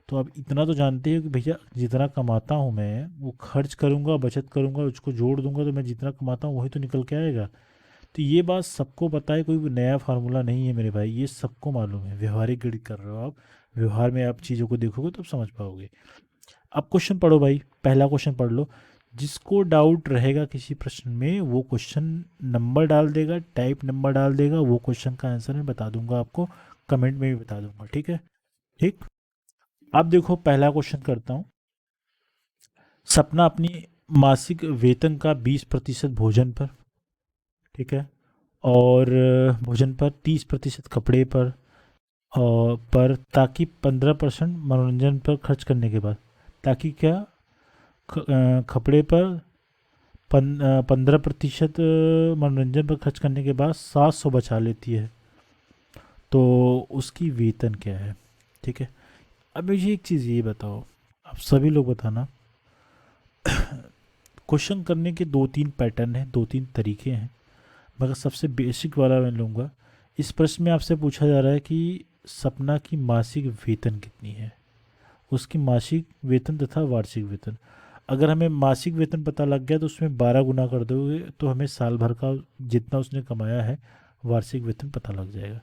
तो आप इतना तो जानते हो कि भैया जितना कमाता हूँ मैं वो खर्च करूँगा, बचत करूँगा, उसको जोड़ दूंगा तो मैं जितना कमाता हूँ वही तो निकल के आएगा। तो ये बात सबको पता है, कोई नया फार्मूला नहीं है मेरे भाई, ये सबको मालूम है। व्यवहारिक गणित कर रहे हो आप, व्यवहार में आप चीज़ों को देखोगे तो आप समझ पाओगे। अब क्वेश्चन पढ़ो भाई, पहला क्वेश्चन पढ़ लो। जिसको डाउट रहेगा किसी प्रश्न में वो क्वेश्चन नंबर डाल देगा, टाइप नंबर डाल देगा, वो क्वेश्चन का आंसर मैं बता दूंगा आपको, कमेंट में भी बता दूंगा। ठीक है, ठीक। अब देखो पहला क्वेश्चन करता हूँ। सपना अपनी मासिक वेतन का 20% भोजन पर, ठीक है, और भोजन पर 30% कपड़े पर, पर ताकि 15% मनोरंजन पर खर्च करने के बाद, ताकि क्या, कपड़े पर 15% मनोरंजन पर खर्च करने के बाद 700 बचा लेती है, तो उसकी वेतन क्या है। ठीक है, अब मुझे एक चीज़ ये बताओ, आप सभी लोग बताना, क्वेश्चन करने के 2-3 पैटर्न हैं, 2-3 तरीके हैं, मगर सबसे बेसिक वाला मैं लूँगा। इस प्रश्न में आपसे पूछा जा रहा है कि सपना की मासिक वेतन कितनी है, उसकी मासिक वेतन तथा वार्षिक वेतन। अगर हमें मासिक वेतन पता लग गया तो उसमें 12 गुना कर दोगे तो हमें साल भर का जितना उसने कमाया है वार्षिक वेतन पता लग जाएगा,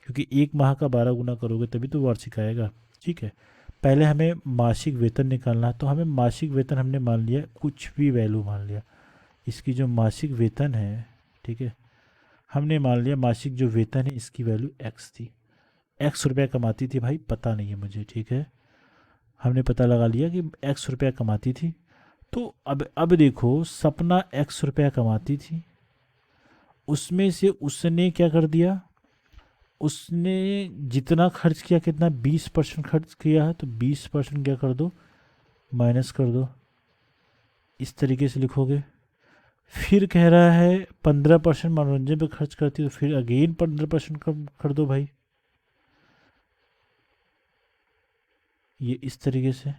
क्योंकि एक माह का 12 गुना करोगे तभी तो वार्षिक आएगा। ठीक है, पहले हमें मासिक वेतन निकालना है, तो हमें मासिक वेतन हमने मान लिया, कुछ भी वैल्यू मान लिया, इसकी जो मासिक वेतन है, ठीक है, हमने मान लिया मासिक जो वेतन है इसकी वैल्यू एक्स थी, एक्स रुपया कमाती थी भाई, पता नहीं है मुझे। ठीक है, हमने पता लगा लिया कि एक्स रुपया कमाती थी। तो अब देखो, सपना एक्स रुपया कमाती थी, उसमें से उसने क्या कर दिया, उसने जितना खर्च किया, कितना 20% खर्च किया है, तो 20% क्या कर दो माइनस कर दो, इस तरीके से लिखोगे। फिर कह रहा है 15% मनोरंजन पे खर्च करती है, तो फिर अगेन 15% कम कर दो भाई, ये इस तरीके से।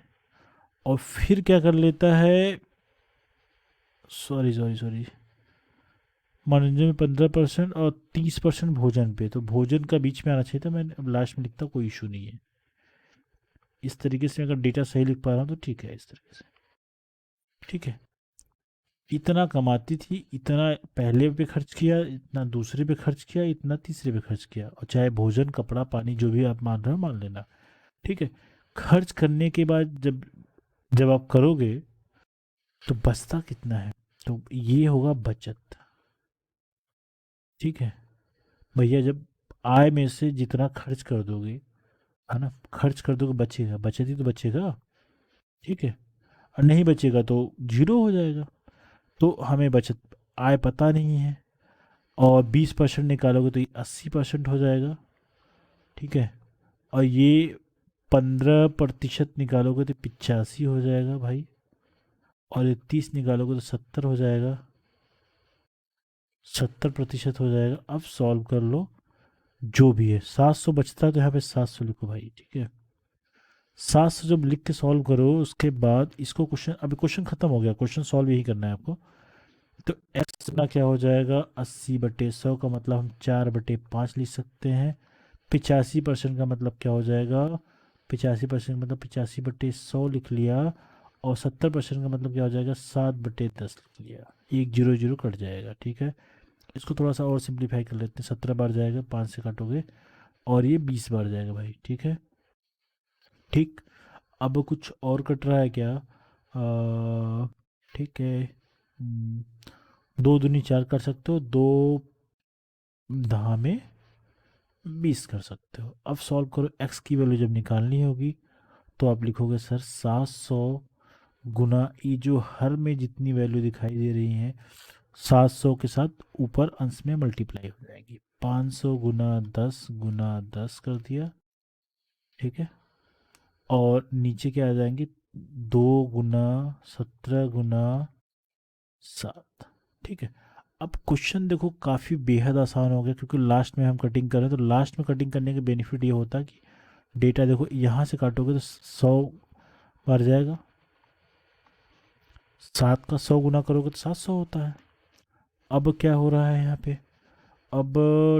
और फिर क्या कर लेता है, सॉरी सॉरी सॉरी, मनोरंजन में 15% और 30% भोजन पे, तो भोजन का बीच में आना चाहिए था, मैंने अब लास्ट में लिखता, कोई इशू नहीं है। इस तरीके से अगर डेटा सही लिख पा रहा हूँ तो ठीक है, इस तरीके से ठीक है। इतना कमाती थी, इतना पहले पे खर्च किया, इतना दूसरे पे खर्च किया, इतना तीसरे पे खर्च किया, और चाहे भोजन कपड़ा पानी जो भी आप मान रहे हो मान लेना, ठीक है। खर्च करने के बाद जब जब आप करोगे तो बचता कितना है, तो ये होगा बचत, ठीक है। भैया जब आय में से जितना खर्च कर दोगे, है ना, खर्च कर दोगे, बचेगा, बचत ही तो बचेगा, ठीक है। और नहीं बचेगा तो जीरो हो जाएगा। तो हमें बचत आय पता नहीं है, और 20% निकालोगे तो ये 80% हो जाएगा, ठीक है। और ये 15% निकालोगे तो 85 हो जाएगा भाई, और ये 30 निकालोगे तो 70 हो जाएगा, 70% हो जाएगा। अब सॉल्व कर लो, जो भी है 700 बचता है, तो यहाँ पे 700 लिखो भाई, ठीक है। 700 जब लिख के सॉल्व करो, उसके बाद इसको क्वेश्चन, अभी क्वेश्चन खत्म हो गया, क्वेश्चन सॉल्व यही करना है आपको। तो एक्स ना क्या हो जाएगा, 80/100 का मतलब हम 4/5 लिख सकते हैं। 85% का मतलब क्या हो जाएगा, 85% मतलब 85/100 लिख लिया। और 70% का मतलब क्या हो जाएगा, 7/10 लिख लिया, एक जीरो जीरो कट जाएगा, ठीक है। इसको थोड़ा सा और सिंप्लीफाई कर लेते हैं, 17 बार जाएगा, 5 से काटोगे, और ये 20 बार जाएगा भाई, ठीक है। ठीक, अब कुछ और कट रहा है क्या, ठीक है। दो दूनी चार कर सकते हो, दो दहा में 20 कर सकते हो। अब सॉल्व करो, एक्स की वैल्यू जब निकालनी होगी तो आप लिखोगे सर 700 गुना, ये जो हर में जितनी वैल्यू दिखाई दे रही है 700 के साथ ऊपर अंश में मल्टीप्लाई हो जाएगी, 500 गुना 10 गुना 10 कर दिया, ठीक है। और नीचे क्या आ जाएंगे, 2 गुना 17 गुना 7, ठीक है। अब क्वेश्चन देखो काफ़ी बेहद आसान हो गया, क्योंकि लास्ट में हम कटिंग कर रहे हैं, तो लास्ट में कटिंग करने का बेनिफिट ये होता है कि डेटा देखो यहाँ से काटोगे तो 100 बार जाएगा, 7 का 100 गुना करोगे तो 700 होता है। अब क्या हो रहा है यहाँ पे, अब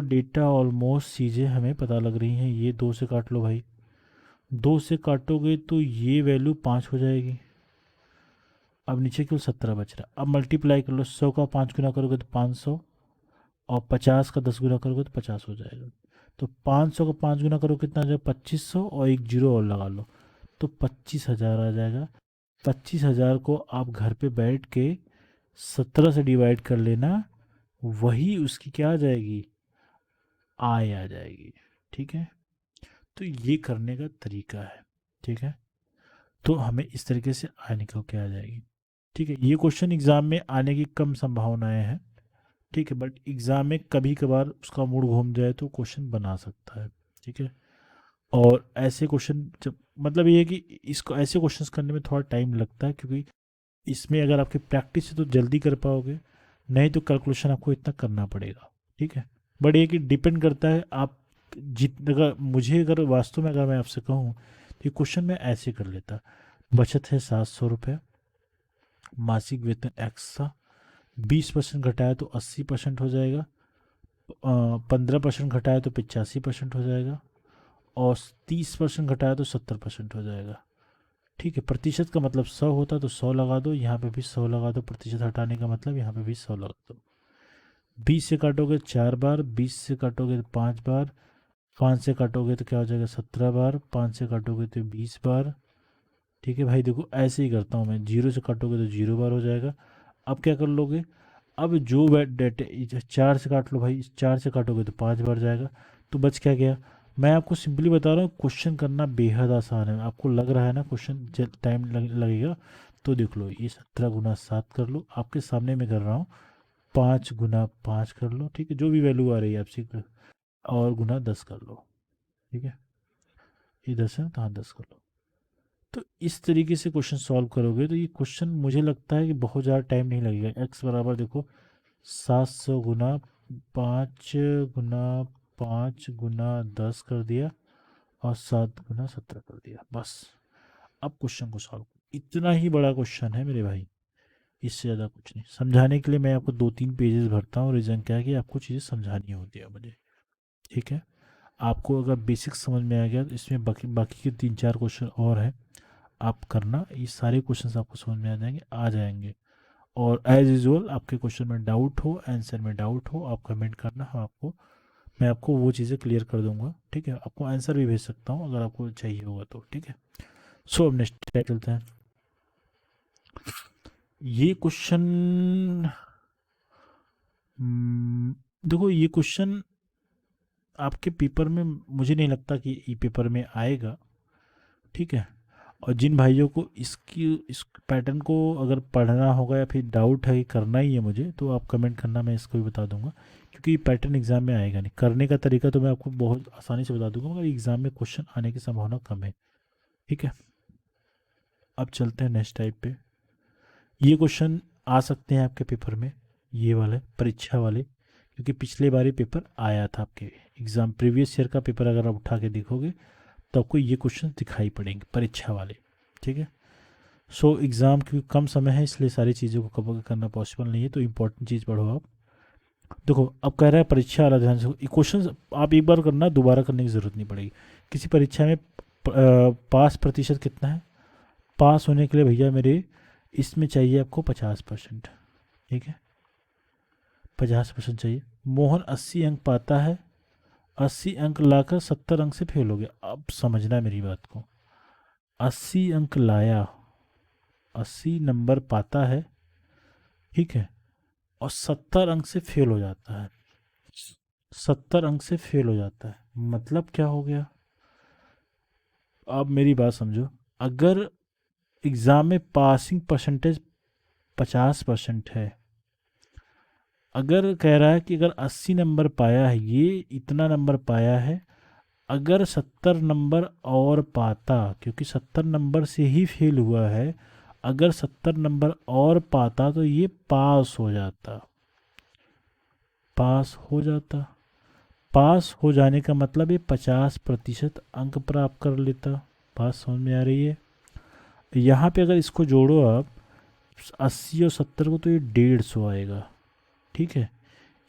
डेटा ऑलमोस्ट चीज़ें हमें पता लग रही हैं, ये 2 से काट लो भाई, 2 से काटोगे तो ये वैल्यू 5 हो जाएगी। अब नीचे केवल 17 बच रहा है, अब मल्टीप्लाई कर लो, 100 का 5 गुना करोगे तो 500, और 50 का 10 गुना करोगे तो 50 हो जाएगा। तो 500 का 5 गुना करो कितना आ जाएगा, 2500, और एक जीरो और लगा लो, तो 25,000 आ जाएगा। 25,000 को आप घर पे बैठ के 17 से डिवाइड कर लेना, वही उसकी क्या आ जाएगी, आय आ जाएगी, ठीक है। तो ये करने का तरीका है, ठीक है। तो हमें इस तरीके से आय निकल के आ जाएगी, ठीक है। ये क्वेश्चन एग्जाम में आने की कम संभावनाएं हैं, ठीक है, बट एग्जाम में कभी कभार उसका मूड घूम जाए तो क्वेश्चन बना सकता है, ठीक है। और ऐसे क्वेश्चन जब, मतलब ये है कि इसको ऐसे क्वेश्चंस करने में थोड़ा टाइम लगता है, क्योंकि इसमें अगर आपकी प्रैक्टिस है तो जल्दी कर पाओगे, नहीं तो कैलकुलेशन आपको इतना करना पड़ेगा, ठीक है। बट ये कि डिपेंड करता है आप अगर मुझे, अगर वास्तव में अगर मैं आपसे कहूँ तो ये क्वेश्चन मैं ऐसे कर लेता। बचत है 700 रुपये, मासिक वेतन एक्स था, 20% घटाया तो 80% हो जाएगा, 15% घटाया तो 85% हो जाएगा, और 30% घटाया तो 70% हो जाएगा, ठीक है। प्रतिशत का मतलब 100 होता तो 100 लगा दो, यहाँ पे भी 100 लगा दो, प्रतिशत हटाने का मतलब यहाँ पे भी 100 लगा दो। 20 से काटोगे 4 बार, 20 से काटोगे तो 5 बार, 5 से काटोगे तो क्या हो जाएगा 17 बार, 5 से काटोगे तो 20 बार, ठीक है भाई। देखो ऐसे ही करता हूँ मैं, 0 से काटोगे तो 0 बार हो जाएगा। अब क्या कर लोगे, अब जो डेटे 4 से काट लो भाई, 4 से काटोगे तो 5 बार जाएगा, तो बच क्या गया। मैं आपको सिंपली बता रहा हूँ, क्वेश्चन करना बेहद आसान है, आपको लग रहा है ना क्वेश्चन टाइम लगेगा, तो देख लो, ये 17 गुना 7 कर लो, आपके सामने मैं कर रहा हूँ, 5 गुना 5 कर लो, ठीक है, जो भी वैल्यू आ रही है आपसे, और गुना 10 कर लो, ठीक है। ये 10 है तो हाँ 10 कर लो, तो इस तरीके से क्वेश्चन सॉल्व करोगे तो ये क्वेश्चन मुझे लगता है कि बहुत ज़्यादा टाइम नहीं लगेगा। एक्स बराबर देखो 700 गुना 5 गुना 5 गुना 10 कर दिया और 7 गुना 17 कर दिया, बस। अब क्वेश्चन को सॉल्व, इतना ही बड़ा क्वेश्चन है मेरे भाई, इससे ज़्यादा कुछ नहीं। समझाने के लिए मैं आपको 2-3 पेजेस भरता हूँ, रीज़न क्या है कि आपको चीज़ें समझानी होती है मुझे, ठीक है। आपको अगर बेसिक समझ में आ गया तो इसमें बाकी बाकी के 3-4 क्वेश्चन और हैं, आप करना, ये सारे क्वेश्चंस आपको समझ में आ जाएंगे। और एज यूजुअल आपके क्वेश्चन में डाउट हो, आंसर में डाउट हो, आप कमेंट करना, हम आपको मैं आपको वो चीज़ें क्लियर कर दूंगा, ठीक है। आपको आंसर भी भेज सकता हूँ अगर आपको चाहिए होगा तो, ठीक है। सो अब नेक्स्ट टाइप चलते हैं। ये क्वेश्चन देखो, ये क्वेश्चन आपके पेपर में मुझे नहीं लगता कि ई पेपर में आएगा, ठीक है। और जिन भाइयों को इस पैटर्न को अगर पढ़ना होगा या फिर डाउट है कि करना ही है मुझे, तो आप कमेंट करना, मैं इसको भी बता दूंगा। क्योंकि ये पैटर्न एग्जाम में आएगा नहीं, करने का तरीका तो मैं आपको बहुत आसानी से बता दूंगा, मगर एग्जाम में क्वेश्चन आने की संभावना कम है, ठीक है। अब चलते हैं नेक्स्ट टाइप पे। ये क्वेश्चन आ सकते हैं आपके पेपर में, ये वाले परीक्षा वाले, क्योंकि पिछले बार ही पेपर आया था आपके एग्ज़ाम, प्रीवियस ईयर का पेपर अगर आप उठा के देखोगे तो आपको ये क्वेश्चन दिखाई पड़ेंगे परीक्षा वाले, ठीक है। सो एग्ज़ाम क्योंकि कम समय है इसलिए सारी चीज़ों को कवर करना पॉसिबल नहीं है, तो इंपॉर्टेंट चीज़ पढ़ो आप। देखो अब कह रहा है परीक्षा वाला, ध्यान से क्वेश्चन आप एक बार करना, दोबारा करने की ज़रूरत नहीं पड़ेगी। किसी परीक्षा में पास प्रतिशत कितना है, पास होने के लिए भैया मेरे इसमें चाहिए आपको 50%, ठीक है। 50% चाहिए। मोहन 80 अंक पाता है, 80 अंक लाकर 70 अंक से फेल हो गया। अब समझना मेरी बात को, 80 अंक लाया, 80 नंबर पाता है, ठीक है, और 70 अंक से फेल हो जाता है, 70 अंक से फेल हो जाता है, मतलब क्या हो गया। अब मेरी बात समझो, अगर एग्ज़ाम में पासिंग परसेंटेज 50% है, अगर कह रहा है कि अगर 80 नंबर पाया है, ये इतना नंबर पाया है, अगर 70 नंबर और पाता, क्योंकि 70 नंबर से ही फेल हुआ है, अगर 70 नंबर और पाता तो ये पास हो जाता, पास हो जाता। पास हो जाने का मतलब ये 50% अंक प्राप्त कर लेता। बात समझ में आ रही है। यहाँ पे अगर इसको जोड़ो आप 80 और 70 को, तो ये 150 आएगा, ठीक है।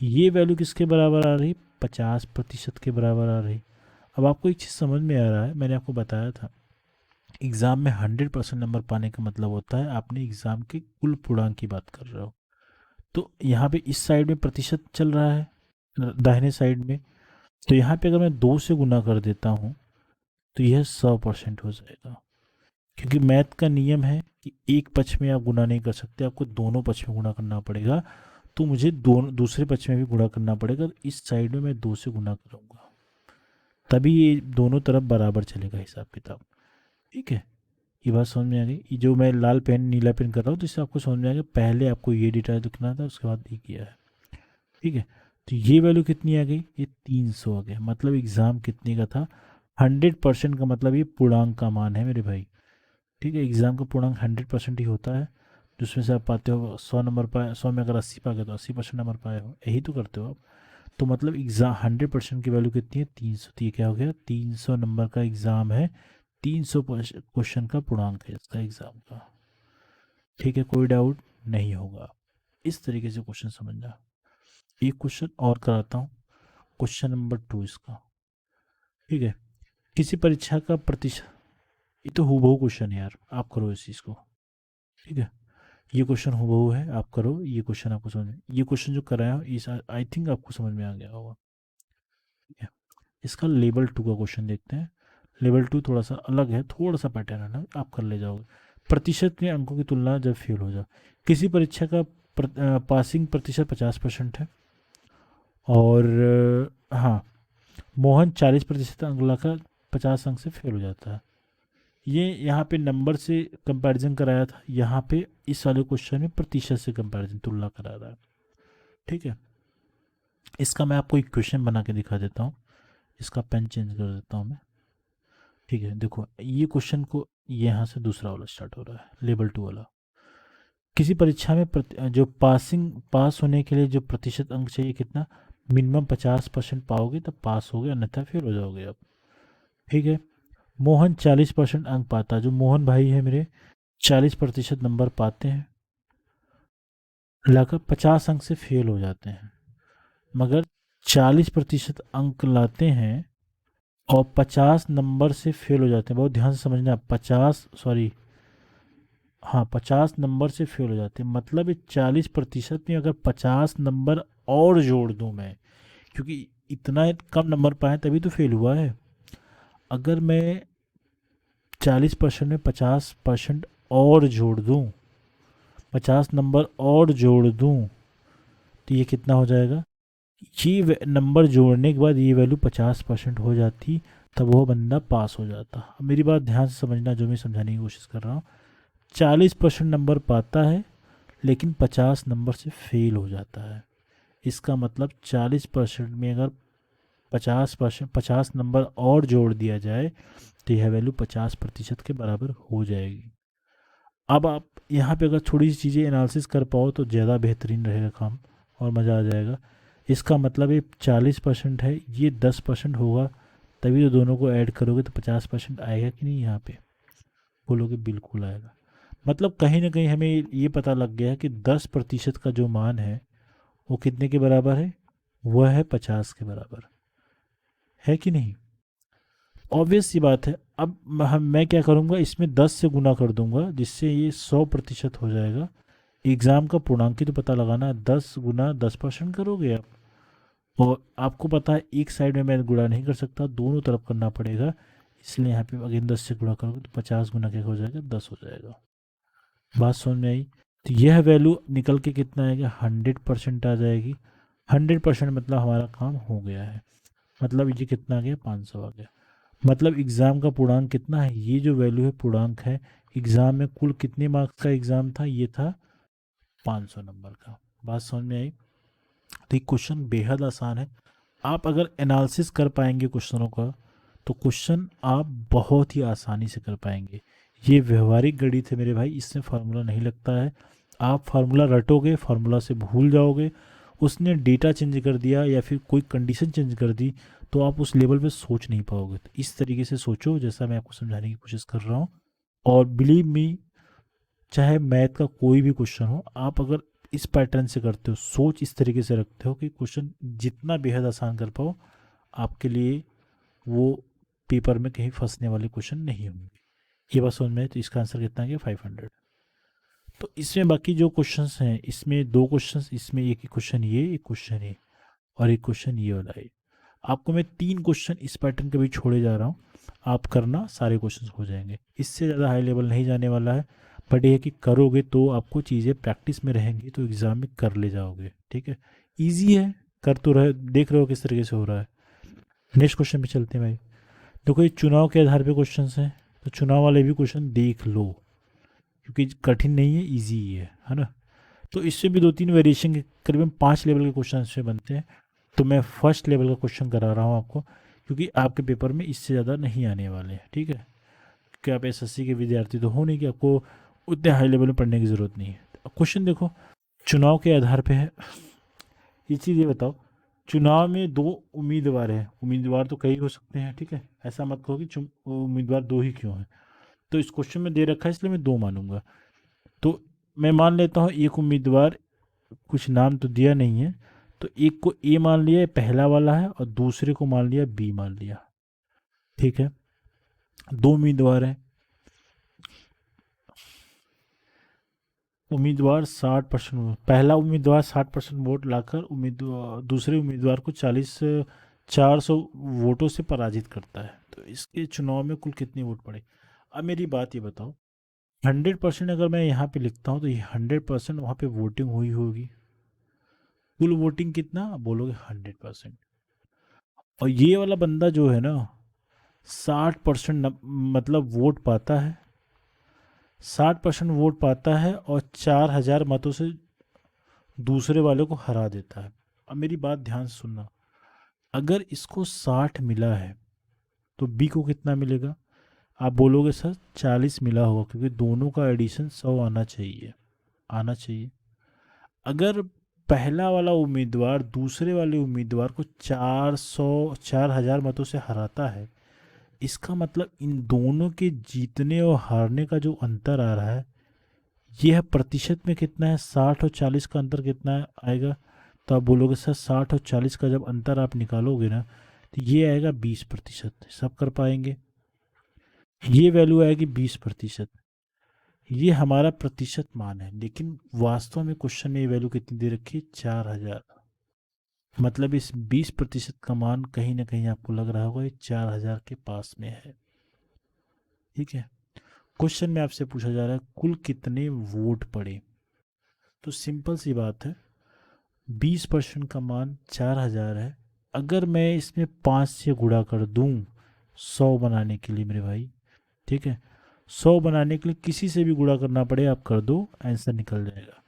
ये वैल्यू किसके बराबर आ रही, 50% के बराबर आ रही। अब आपको एक चीज़ समझ में आ रहा है, मैंने आपको बताया था एग्ज़ाम में 100% नंबर पाने का मतलब होता है आपने एग्ज़ाम के कुल पूर्णांक की बात कर रहे हो। तो यहाँ पे इस साइड में प्रतिशत चल रहा है, दाहिने साइड में, तो यहाँ पे अगर मैं 2 से गुना कर देता हूँ तो यह 100% हो जाएगा। क्योंकि मैथ का नियम है कि एक पक्ष में आप गुना नहीं कर सकते, आपको दोनों पक्ष में गुना करना पड़ेगा। तो मुझे दोनों दूसरे पक्ष में भी गुणा करना पड़ेगा, तो इस साइड में मैं 2 से गुना करूँगा, तभी ये दोनों तरफ बराबर चलेगा हिसाब किताब, ठीक है। ये बात समझ में आ गई। ये जो मैं लाल पेन नीला पेन कर रहा हूँ तो इससे आपको समझ में आ गया, पहले आपको ये डेटा लिखना था, उसके बाद ये किया है, ठीक है। तो ये वैल्यू कितनी आ गई, ये 300 आ गया। मतलब एग्ज़ाम कितने का था, 100% का मतलब ये पूर्णांक का मान है मेरे भाई, ठीक है। एग्ज़ाम का पूर्णांक 100% ही होता है, जिसमें से आप पाते हो 100 नंबर पाए, 100 में अगर 80 पा गए तो 80% नंबर पाए हो, यही तो करते हो आप। तो मतलब एग्ज़ाम 100% की वैल्यू कितनी है, 300। तो ये क्या हो गया, 300 नंबर का एग्ज़ाम है, 300 क्वेश्चन का पूर्णांक है इसका एग्ज़ाम का, ठीक है। कोई डाउट नहीं होगा, इस तरीके से क्वेश्चन समझना। एक क्वेश्चन और कराता हूँ, क्वेश्चन नंबर 2 इसका, ठीक है। किसी परीक्षा का प्रतिशत, ये तो हूबहू क्वेश्चन है यार, आप करो इस चीज़ को, ठीक है। ये क्वेश्चन हूबहू है, आप करो। ये क्वेश्चन आपको समझ में, ये क्वेश्चन जो कराया इस आई थिंक आपको समझ में आ गया होगा, ठीक है। इसका लेवल 2 का क्वेश्चन देखते हैं। लेवल 2 थोड़ा सा अलग है, थोड़ा सा पैटर्न है ना, आप कर ले जाओगे। प्रतिशत में अंकों की तुलना जब फेल हो जाए, किसी परीक्षा का पासिंग प्रतिशत 50% है, और हाँ, मोहन 40% अंक लाकर 50 अंक से फेल हो जाता है। ये यहाँ पे नंबर से कंपैरिजन कराया था, यहाँ पे इस वाले क्वेश्चन में प्रतिशत से कंपैरिजन तुलना करा रहा है, ठीक है। इसका मैं आपको एक क्वेश्चन बना के दिखा देता हूँ, इसका पेन चेंज कर देता हूँ मैं, ठीक है, देखो ये क्वेश्चन को यहाँ से दूसरा वाला स्टार्ट हो रहा है, लेवल 2 वाला। किसी परीक्षा में जो पास होने के लिए जो प्रतिशत अंक चाहिए कितना, मिनिमम 50% पाओगे तब पास होगे, अन्यथा फेल हो जाओगे आप। ठीक है, मोहन 40% अंक पाता है, जो मोहन भाई है मेरे 40% नंबर पाते हैं, लगभग 50 अंक से फेल हो जाते हैं। मगर 40% अंक लाते हैं और 50 नंबर से फेल हो जाते हैं। बहुत ध्यान से समझना, 50 सॉरी, हाँ 50 नंबर से फेल हो जाते हैं। मतलब ये 40% में अगर 50 नंबर और जोड़ दूं मैं, क्योंकि इतना कम नंबर पाए तभी तो फेल हुआ है। अगर मैं 40% में 50% और जोड़ दूं, 50 नंबर और जोड़ दूं, तो ये कितना हो जाएगा, ये नंबर जोड़ने के बाद ये वैल्यू 50% हो जाती, तब वो बंदा पास हो जाता। अब मेरी बात ध्यान से समझना जो मैं समझाने की कोशिश कर रहा हूँ। 40% नंबर पाता है लेकिन 50 नंबर से फेल हो जाता है। इसका मतलब 40% में अगर 50 नंबर और जोड़ दिया जाए तो यह वैल्यू 50% के बराबर हो जाएगी। अब आप यहाँ पे अगर थोड़ी सी चीज़ें एनालिसिस कर पाओ तो ज़्यादा बेहतरीन रहेगा काम और मज़ा आ जाएगा। इसका मतलब ये 40% है, ये 10% होगा, तभी तो दोनों को ऐड करोगे तो 50% आएगा कि नहीं। यहाँ पे बोलोगे बिल्कुल आएगा। मतलब कहीं ना कहीं हमें ये पता लग गया है कि 10% का जो मान है वो कितने के बराबर है, वह है 50 के बराबर, है कि नहीं। ऑब्वियस सी बात है। अब मैं क्या करूँगा, इसमें 10 से गुना कर दूंगा जिससे ये 100% हो जाएगा। एग्ज़ाम का पूर्णांक ही तो पता लगाना है, 10 गुना 10% करोगे आप, और आपको पता है एक साइड में मैं गुणा नहीं कर सकता, दोनों तरफ करना पड़ेगा। इसलिए यहाँ पे अगेन 10 से गुणा करोगे तो 50 गुना क्या हो जाएगा, 10 हो जाएगा। बात समझ में आई। तो यह वैल्यू निकल के कितना आएगा, 100% आ जाएगी। 100% मतलब हमारा काम हो गया है। मतलब ये कितना आ गया, 500 आ गया। मतलब एग्ज़ाम का पूर्णांक कितना है, ये जो वैल्यू है पूर्णांक है। एग्ज़ाम में कुल कितने मार्क्स का एग्ज़ाम था, ये था 500 नंबर का। बात समझ में आई। तो ये क्वेश्चन बेहद आसान है। आप अगर एनालिसिस कर पाएंगे क्वेश्चनों का तो क्वेश्चन आप बहुत ही आसानी से कर पाएंगे। ये व्यवहारिक गणित है मेरे भाई, इसमें फार्मूला नहीं लगता है। आप फार्मूला रटोगे, फार्मूला से भूल जाओगे। उसने डेटा चेंज कर दिया या फिर कोई कंडीशन चेंज कर दी तो आप उस लेवल पे सोच नहीं पाओगे। तो इस तरीके से सोचो जैसा मैं आपको समझाने की कोशिश कर रहा हूँ। और बिलीव मी, चाहे मैथ का कोई भी क्वेश्चन हो, आप अगर इस पैटर्न से करते हो, सोच इस तरीके से रखते हो कि क्वेश्चन जितना बेहद आसान कर पाओ, आपके लिए वो पेपर में कहीं फंसने वाले क्वेश्चन नहीं होंगे। ये बात समझ में है। तो इसका आंसर कितना है, 500। तो इसमें बाकी जो क्वेश्चंस हैं, इसमें दो क्वेश्चंस, इसमें एक ही क्वेश्चन ये, एक क्वेश्चन ये, और एक क्वेश्चन ये वाला है। आपको मैं 3 क्वेश्चन इस पैटर्न के भी छोड़े जा रहा हूँ, आप करना, सारे क्वेश्चन हो जाएंगे। इससे ज़्यादा हाई लेवल नहीं जाने वाला है। बट ये है कि करोगे तो आपको चीज़ें प्रैक्टिस में रहेंगी तो एग्ज़ाम में कर ले जाओगे। ठीक है, ईजी है, कर तो रहे, देख रहे हो किस तरीके से हो रहा है। नेक्स्ट क्वेश्चन पे चलते हैं भाई। देखो ये चुनाव के आधार पे क्वेश्चन हैं, तो चुनाव वाले भी क्वेश्चन देख लो, क्योंकि कठिन नहीं है, ईजी ही है ना। तो इससे भी 2-3 वेरिएशन के करीबन 5 लेवल के क्वेश्चन इससे बनते हैं। तो मैं फर्स्ट लेवल का क्वेश्चन करा रहा हूँ आपको, क्योंकि आपके पेपर में इससे ज़्यादा नहीं आने वाले हैं। ठीक है, कि आप एसएससी के विद्यार्थी तो हो नहीं कि आपको उतने हाई लेवल में पढ़ने की ज़रूरत नहीं है। तो क्वेश्चन देखो, चुनाव के आधार पे है। ये चीज़ ये बताओ, चुनाव में 2 उम्मीदवार हैं, उम्मीदवार तो कई हो सकते हैं, ठीक है, ऐसा मत कहो कि उम्मीदवार 2 ही क्यों हैं। तो इस क्वेश्चन में दे रखा है इसलिए मैं 2 मानूंगा। तो मैं मान लेता हूँ एक उम्मीदवार, कुछ नाम तो दिया नहीं है, तो एक को ए मान लिया, ये पहला वाला है, और दूसरे को मान लिया बी मान लिया। ठीक है, 2 उम्मीदवार हैं। उम्मीदवार 60%, पहला उम्मीदवार 60% वोट लाकर उम्मीदवार दूसरे उम्मीदवार को 400 वोटों से पराजित करता है। तो इसके चुनाव में कुल कितने वोट पड़े। अब मेरी बात ये बताओ, 100% अगर मैं यहाँ पे लिखता हूँ तो ये 100% वहाँ पे वोटिंग हुई होगी। कुल वोटिंग कितना बोलोगे, 100%। और ये वाला बंदा जो है ना, 60% मतलब वोट पाता है, 60% वोट पाता है और 4000 मतों से दूसरे वाले को हरा देता है। अब मेरी बात ध्यान से सुनना, अगर इसको 60 मिला है तो बी को कितना मिलेगा, आप बोलोगे सर 40 मिला होगा, क्योंकि दोनों का एडिशन 100 आना चाहिए, आना चाहिए। अगर पहला वाला उम्मीदवार दूसरे वाले उम्मीदवार को 4,000 मतों से हराता है, इसका मतलब इन दोनों के जीतने और हारने का जो अंतर आ रहा है, यह प्रतिशत में कितना है, 60 और 40 का अंतर कितना आएगा। तो आप बोलोगे सर 60 और 40 का जब अंतर आप निकालोगे ना, तो ये आएगा 20%। सब कर पाएंगे? ये वैल्यू आएगी 20%। ये हमारा प्रतिशत मान है, लेकिन वास्तव में क्वेश्चन में ये वैल्यू कितनी दे रखी है, 4,000। मतलब इस 20% का मान कहीं ना कहीं आपको लग रहा होगा ये 4,000 के पास में है। ठीक है। क्वेश्चन में आपसे पूछा जा रहा है कुल कितने वोट पड़े। तो सिंपल सी बात है, 20% का मान 4,000 है। अगर मैं इसमें 5 से गुणा कर दूं 100 बनाने के लिए मेरे भाई, ठीक है, 100 बनाने के लिए किसी से भी गुणा करना पड़े आप कर दो, आंसर निकल जाएगा।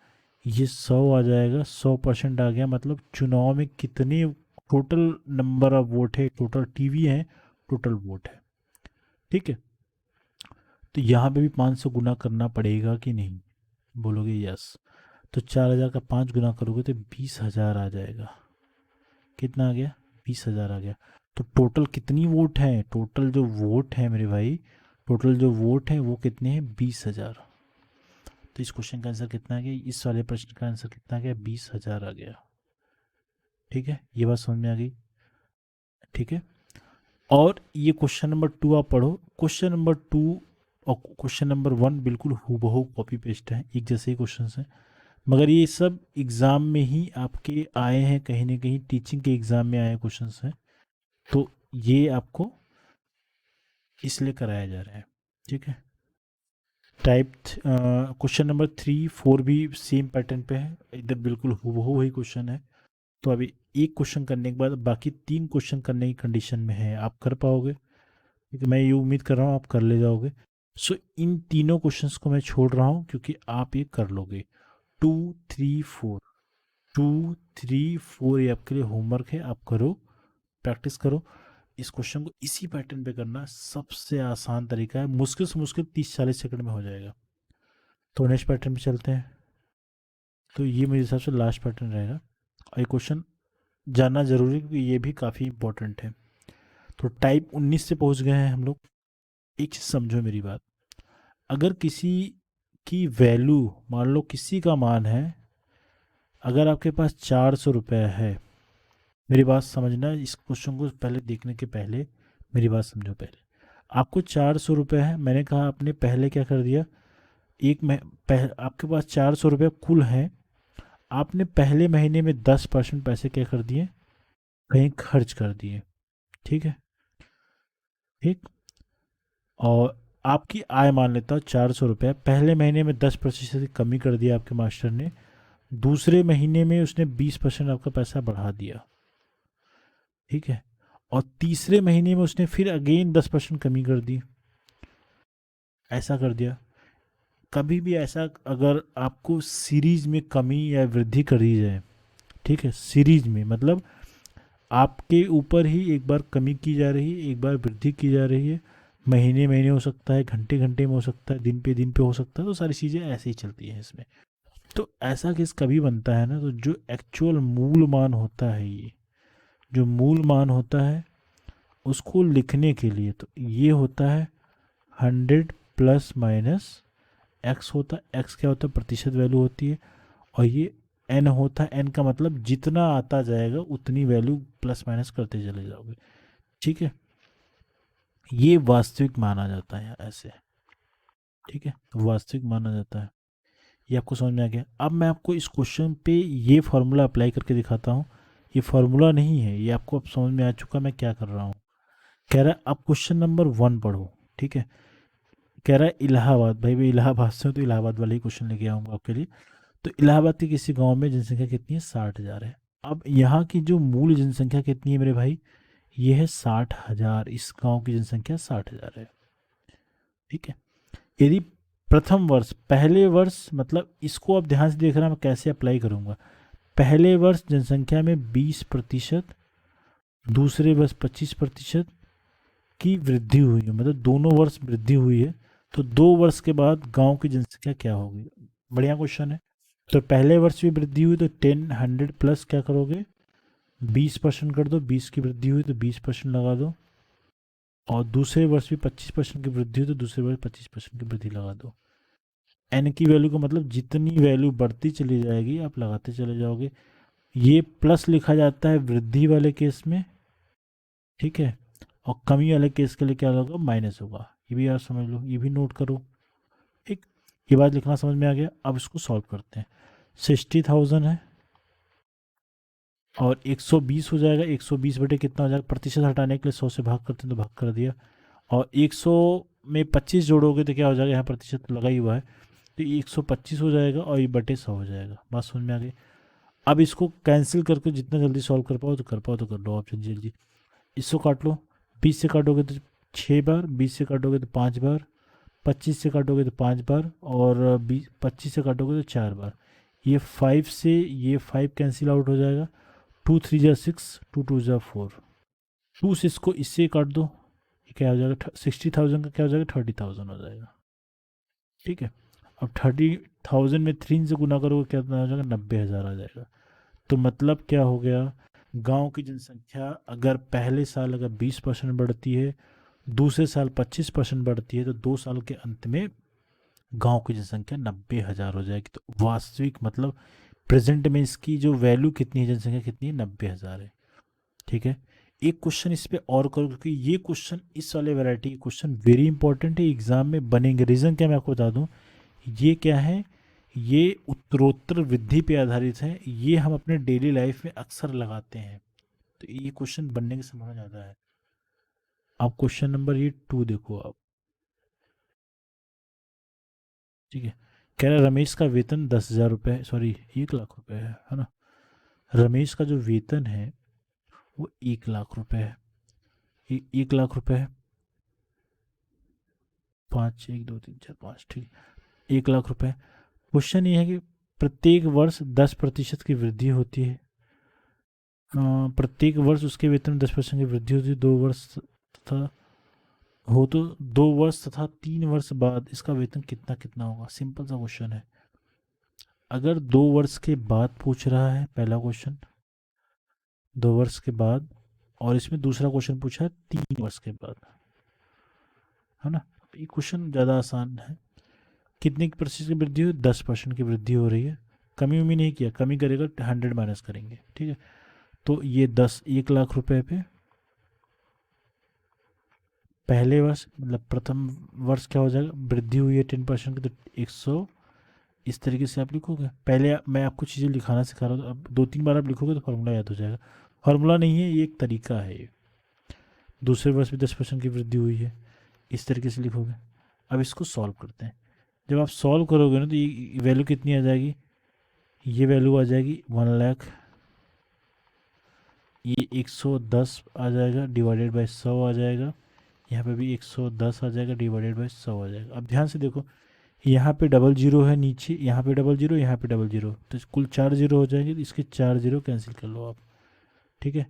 ये 100 आ जाएगा, 100% आ गया। मतलब चुनाव में कितने टोटल नंबर ऑफ वोट है, टोटल टीवी है, टोटल वोट है। ठीक है। तो यहाँ पे भी 500 गुना करना पड़ेगा कि नहीं, बोलोगे यस। तो 4,000 का 5 गुना करोगे तो 20,000 आ जाएगा। कितना आ गया, 20,000 आ गया। तो टोटल कितनी वोट है, टोटल जो वोट है मेरे भाई, टोटल जो वोट है वो कितने हैं, 20,000। तो इस क्वेश्चन का आंसर कितना आ गया, इस वाले प्रश्न का आंसर कितना आ गया, 20,000 आ गया। ठीक है, ये बात समझ में आ गई। ठीक है। और ये क्वेश्चन नंबर 2 आप पढ़ो। क्वेश्चन नंबर 2 और क्वेश्चन नंबर 1 बिल्कुल हूबहू कॉपी पेस्ट है, एक जैसे ही क्वेश्चन हैं। मगर ये सब एग्ज़ाम में ही आपके आए हैं, कहीं ना कहीं टीचिंग के एग्ज़ाम में आए क्वेश्चन हैं। तो ये आपको इसलिए कराया जा रहा है। ठीक है। टाइप क्वेश्चन नंबर 3, 4 भी सेम पैटर्न पे है, इधर बिल्कुल हूबहू ही क्वेश्चन है। तो अभी एक क्वेश्चन करने के बाद बाकी 3 क्वेश्चन करने की कंडीशन में है, आप कर पाओगे। ठीक है, मैं ये उम्मीद कर रहा हूँ आप कर ले जाओगे। सो इन तीनों क्वेश्चंस को मैं छोड़ रहा हूँ क्योंकि आप ये कर लोगे। 2, 3, 4, 2, 3, 4 ये आपके लिए होमवर्क है, आप करो, प्रैक्टिस करो। इस क्वेश्चन को इसी पैटर्न पे करना, सबसे आसान तरीका है, मुश्किल से मुश्किल 30-40 सेकंड में हो जाएगा। तो नेक्स्ट पैटर्न पे चलते हैं। तो ये मेरे हिसाब से लास्ट पैटर्न रहेगा, और ये क्वेश्चन जानना ज़रूरी है क्योंकि ये भी काफ़ी इंपॉर्टेंट है। तो टाइप 19 से पहुंच गए हैं हम लोग। एक चीज़ समझो मेरी बात, अगर किसी की वैल्यू, मान लो किसी का मान है, अगर आपके पास 400 रुपये है, मेरी बात समझना, इस क्वेश्चन को पहले देखने के पहले मेरी बात समझो। पहले आपको 400 रुपये है, मैंने कहा आपने पहले क्या कर दिया, आपके पास 400 रुपये कुल हैं, आपने पहले महीने में 10% पैसे क्या कर दिए, कहीं खर्च कर दिए। ठीक है। ठीक। और आपकी आय मान लेता हूँ 400 रुपये, पहले महीने में 10% की कमी कर दिया आपके मास्टर ने, दूसरे महीने में उसने 20% आपका पैसा बढ़ा दिया। ठीक है। और तीसरे महीने में उसने फिर अगेन 10% कमी कर दी, ऐसा कर दिया। कभी भी ऐसा अगर आपको सीरीज में कमी या वृद्धि करी जाए, ठीक है, सीरीज में मतलब आपके ऊपर ही एक बार कमी की जा रही है, एक बार वृद्धि की जा रही है, महीने महीने हो सकता है, घंटे घंटे में हो सकता है, दिन पे हो सकता है, तो सारी चीज़ें ऐसे ही चलती हैं इसमें। तो ऐसा केस कभी बनता है ना, तो जो एक्चुअल मूल मान होता है, ये जो मूल मान होता है उसको लिखने के लिए तो ये होता है 100 प्लस माइनस एक्स होता है। एक्स क्या होता है, प्रतिशत वैल्यू होती है। और ये एन होता है, एन का मतलब जितना आता जाएगा उतनी वैल्यू प्लस माइनस करते चले जाओगे। ठीक है। ये वास्तविक माना जाता है ऐसे। ठीक है, वास्तविक माना जाता है। ये आपको समझ में आ गया। अब मैं आपको इस क्वेश्चन पे ये फार्मूला अप्लाई करके दिखाता हूँ। ये फार्मूला नहीं है, ये आपको अब समझ में आ चुका मैं क्या कर रहा हूँ। कह रहा है अब क्वेश्चन नंबर 1 पढ़ो। ठीक है। कह रहा है इलाहाबाद, भाई मैं इलाहाबाद से हूँ तो इलाहाबाद वाले ही क्वेश्चन लेके आऊँगा आपके लिए। तो इलाहाबाद के किसी गांव में जनसंख्या कितनी है, 60,000 है। अब यहाँ की जो मूल जनसंख्या कितनी है मेरे भाई, ये है 60,000। इस गांव की जनसंख्या 60,000 है। ठीक है। यदि प्रथम वर्ष, पहले वर्ष, मतलब इसको अब ध्यान से देख रहा मैं कैसे अप्लाई करूँगा। पहले वर्ष जनसंख्या में 20%, दूसरे वर्ष 25%, की वृद्धि हुई है, मतलब दोनों वर्ष वृद्धि हुई है, तो 2 वर्ष के बाद गांव की जनसंख्या क्या होगी। बढ़िया क्वेश्चन है। तो पहले वर्ष भी वृद्धि हुई तो 10 100 प्लस क्या करोगे, 20% कर दो, 20 की वृद्धि हुई तो 20% लगा दो, और दूसरे वर्ष भी 25% की वृद्धि हुई तो दूसरे वर्ष 25% की वृद्धि लगा दो। एन की वैल्यू का मतलब जितनी वैल्यू बढ़ती चली जाएगी आप लगाते चले जाओगे। ये प्लस लिखा जाता है वृद्धि वाले केस में, ठीक है, और कमी वाले केस के लिए क्या होगा, माइनस होगा। ये भी आप समझ लो, ये भी नोट करो। एक ये बात लिखना समझ में आ गया। अब इसको सॉल्व करते हैं। 60,000 है और 120 हो जाएगा। 120 बटे कितना हो जाएगा, प्रतिशत हटाने के लिए 100 से भाग करते हैं तो भाग कर दिया, और 100 में 25 जोड़ोगे तो क्या हो जाएगा, यहाँ प्रतिशत लगा ही हुआ है तो ये 125 हो जाएगा और ये बटे 100 हो जाएगा। बात समझ में आ गई। अब इसको कैंसिल करके जितना जल्दी सॉल्व कर पाओ तो कर पाओ तो कर लो आप जल्दी जल्दी। इसको काट लो, 20 से काटोगे तो 6 बार, 20 से काटोगे तो 5 बार, 25 से काटोगे तो 5 बार, और 25 से काटोगे तो 4 बार। ये 5 से ये 5 कैंसिल आउट हो जाएगा। 2 3 जा 6, 2 2 जा 4, 2 से इसको इससे काट दो, ये क्या हो जाएगा, 60,000 का क्या हो जाएगा, 30,000 हो जाएगा। ठीक है। अब 30,000 में 3 से गुना करोगे कितना हो जाएगा, 90,000 आ जाएगा। तो मतलब क्या हो गया, गांव की जनसंख्या अगर पहले साल अगर 20% बढ़ती है, दूसरे साल 25% बढ़ती है, तो 2 साल के अंत में गांव की जनसंख्या 90,000 हो जाएगी। तो वास्तविक मतलब प्रेजेंट में इसकी जो वैल्यू कितनी है, जनसंख्या कितनी है, 90,000 है। ठीक है। एक क्वेश्चन इस पे और करो, क्योंकि ये क्वेश्चन इस वाले वैरायटी के क्वेश्चन वेरी इंपॉर्टेंट है, एग्जाम में बनेंगे। रीज़न क्या मैं आपको बता दूं, ये क्या है, ये उत्तरोत्तर वृद्धि पे आधारित है। ये हम अपने डेली लाइफ में अक्सर लगाते हैं, तो ये क्वेश्चन बनने की संभावना ज़्यादा है। आप क्वेश्चन नंबर ये 2 देखो आप। ठीक है। कह रहा है रमेश का वेतन 10,000 रुपये, सॉरी 1 लाख रुपए है ना। रमेश का जो वेतन है वो 1 लाख रुपए है। 1 लाख रुपए है, 5 1 2 3 4 5, ठीक, 1 लाख रुपए। क्वेश्चन ये है कि प्रत्येक वर्ष 10% की वृद्धि होती है। प्रत्येक वर्ष उसके वेतन में 10% की वृद्धि होती है। 2 वर्ष तथा हो तो 2 वर्ष तथा 3 वर्ष बाद इसका वेतन कितना कितना होगा। सिंपल सा क्वेश्चन है। अगर 2 वर्ष के बाद पूछ रहा है पहला क्वेश्चन, 2 वर्ष के बाद, और इसमें दूसरा क्वेश्चन पूछा है 3 वर्ष के बाद, है ना। ये क्वेश्चन ज़्यादा आसान है। कितने की प्रतिशत की वृद्धि हुई, 10% की वृद्धि हो रही है। कमी उम्मीद नहीं किया, कमी करेगा 100 माइनस करेंगे, ठीक है। तो ये 1 लाख रुपए पे पहले वर्ष मतलब प्रथम वर्ष क्या हो जाएगा, वृद्धि हुई है 10% की, तो 100 इस तरीके से आप लिखोगे। पहले मैं आपको चीज़ें लिखाना सिखा रहा हूँ, अब 2 3 बार आप लिखोगे तो फार्मूला याद हो जाएगा। फार्मूला नहीं है, ये एक तरीका है ये। दूसरे वर्ष भी 10% की वृद्धि हुई है, इस तरीके से लिखोगे। अब इसको सॉल्व करते हैं। जब आप सॉल्व करोगे ना तो ये वैल्यू कितनी आ जाएगी, ये वैल्यू आ जाएगी 1 लाख, ये 110 आ जाएगा डिवाइडेड बाई 100 आ जाएगा, यहाँ पे भी 110 आ जाएगा डिवाइडेड बाई 100 आ जाएगा। अब ध्यान से देखो, यहाँ पे डबल जीरो है नीचे, यहाँ पे डबल जीरो, यहाँ पे डबल जीरो, तो कुल 4 जीरो हो जाएंगे। तो इसके 4 जीरो कैंसिल कर लो आप, ठीक है।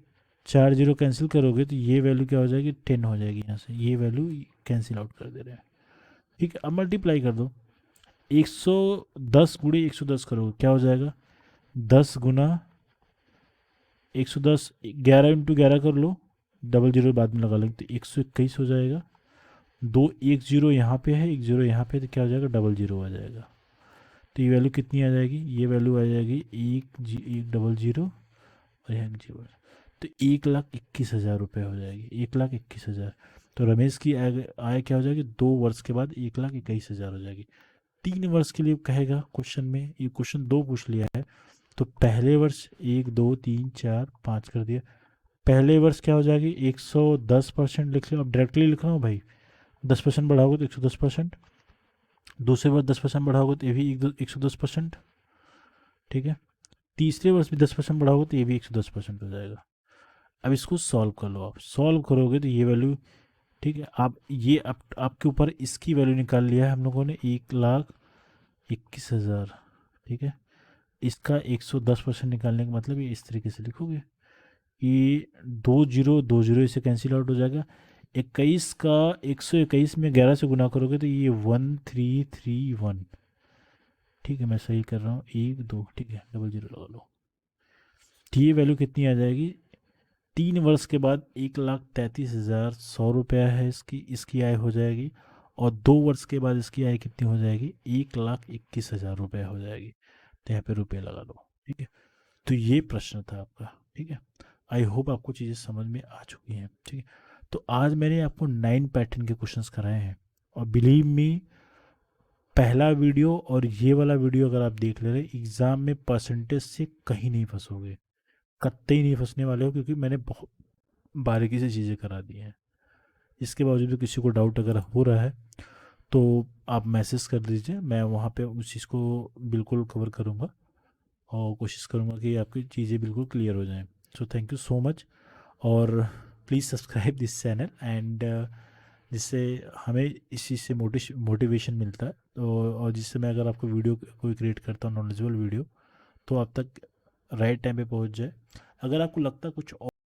4 जीरो कैंसिल करोगे तो ये वैल्यू क्या हो जाएगी, 10 हो जाएगी। यहाँ से ये वैल्यू कैंसिल आउट कर दे रहे हैं, ठीक है। अब मल्टीप्लाई कर दो, 110 गुणे 110 करोगे क्या हो जाएगा, 10 गुना 110, 11 × 11 कर लो, डबल जीरो बाद में लगा लेंगे तो 121 हो जाएगा। 1 0 यहाँ पे है, 1 0 यहाँ पे, तो क्या हो जाएगा, डबल जीरो आ जाएगा। तो ये वैल्यू कितनी आ जाएगी, ये वैल्यू आ जाएगी 1 डबल जीरो और यहाँ जीरो, तो 1,21,000 रुपये हो जाएगी, 1,21,000। तो रमेश की आय क्या हो जाएगी, 2 वर्ष के बाद 1,21,000 हो जाएगी। 3 वर्ष के लिए कहेगा क्वेश्चन में, ये क्वेश्चन 2 पूछ लिया है, तो पहले वर्ष 1 2 3 4 5 कर दिया। पहले वर्ष क्या हो जाएगी, 110% लिख लो। अब डायरेक्टली लिख रहा हूँ भाई, 10% बढ़ाओगे तो 110%, दूसरे वर्ष 10% बढ़ाओगे तो ये भी 110%, ठीक है। तीसरे वर्ष भी 10% बढ़ाओगे तो ये भी 110% हो जाएगा। अब इसको सॉल्व कर लो, आप सॉल्व करोगे तो ये वैल्यू, ठीक है। आप ये आपके ऊपर इसकी वैल्यू निकाल लिया है हम लोगों ने, 1,21,000, ठीक है। इसका 110% निकालने का मतलब ये इस तरीके से लिखोगे, ये 2 0 2 0 इसे कैंसिल आउट हो जाएगा। 21 का 121 में 11 से गुना करोगे तो ये 1331। ठीक है, मैं सही कर रहा हूँ, 1 2, ठीक है, डबल जीरो लगा लो। तो ये वैल्यू कितनी आ जाएगी? 3 वर्ष के बाद 1,33,100 रुपया है इसकी इसकी आय हो जाएगी। और 2 वर्ष के बाद इसकी आय कितनी हो जाएगी? 1,21,000 रुपया हो जाएगी। तो यहाँ पे रुपये लगा लो। ठीक है, तो ये प्रश्न था आपका। ठीक है, आई होप आपको चीज़ें समझ में आ चुकी हैं। ठीक है, तो आज मैंने आपको 9 पैटर्न के क्वेश्चंस कराए हैं, और बिलीव मी, पहला वीडियो और ये वाला वीडियो अगर आप देख ले रहे, एग्ज़ाम में परसेंटेज से कहीं नहीं फंसोगे, कतई नहीं फंसने वाले हो, क्योंकि मैंने बहुत बारीकी से चीज़ें करा दी हैं। इसके बावजूद भी किसी को डाउट अगर हो रहा है तो आप मैसेज कर दीजिए, मैं वहाँ पे उस चीज़ को बिल्कुल कवर करूँगा, और कोशिश करूँगा कि आपकी चीज़ें बिल्कुल क्लियर हो जाएं। So thank you so much, और please subscribe this channel, and जिससे हमें इस चीज़ से मोटिवेशन मिलता है, तो और जिससे मैं अगर आपको वीडियो कोई क्रिएट करता हूँ नॉलेजेबल वीडियो, तो आप तक राइट टाइम पे पहुँच जाए। अगर आपको लगता है कुछ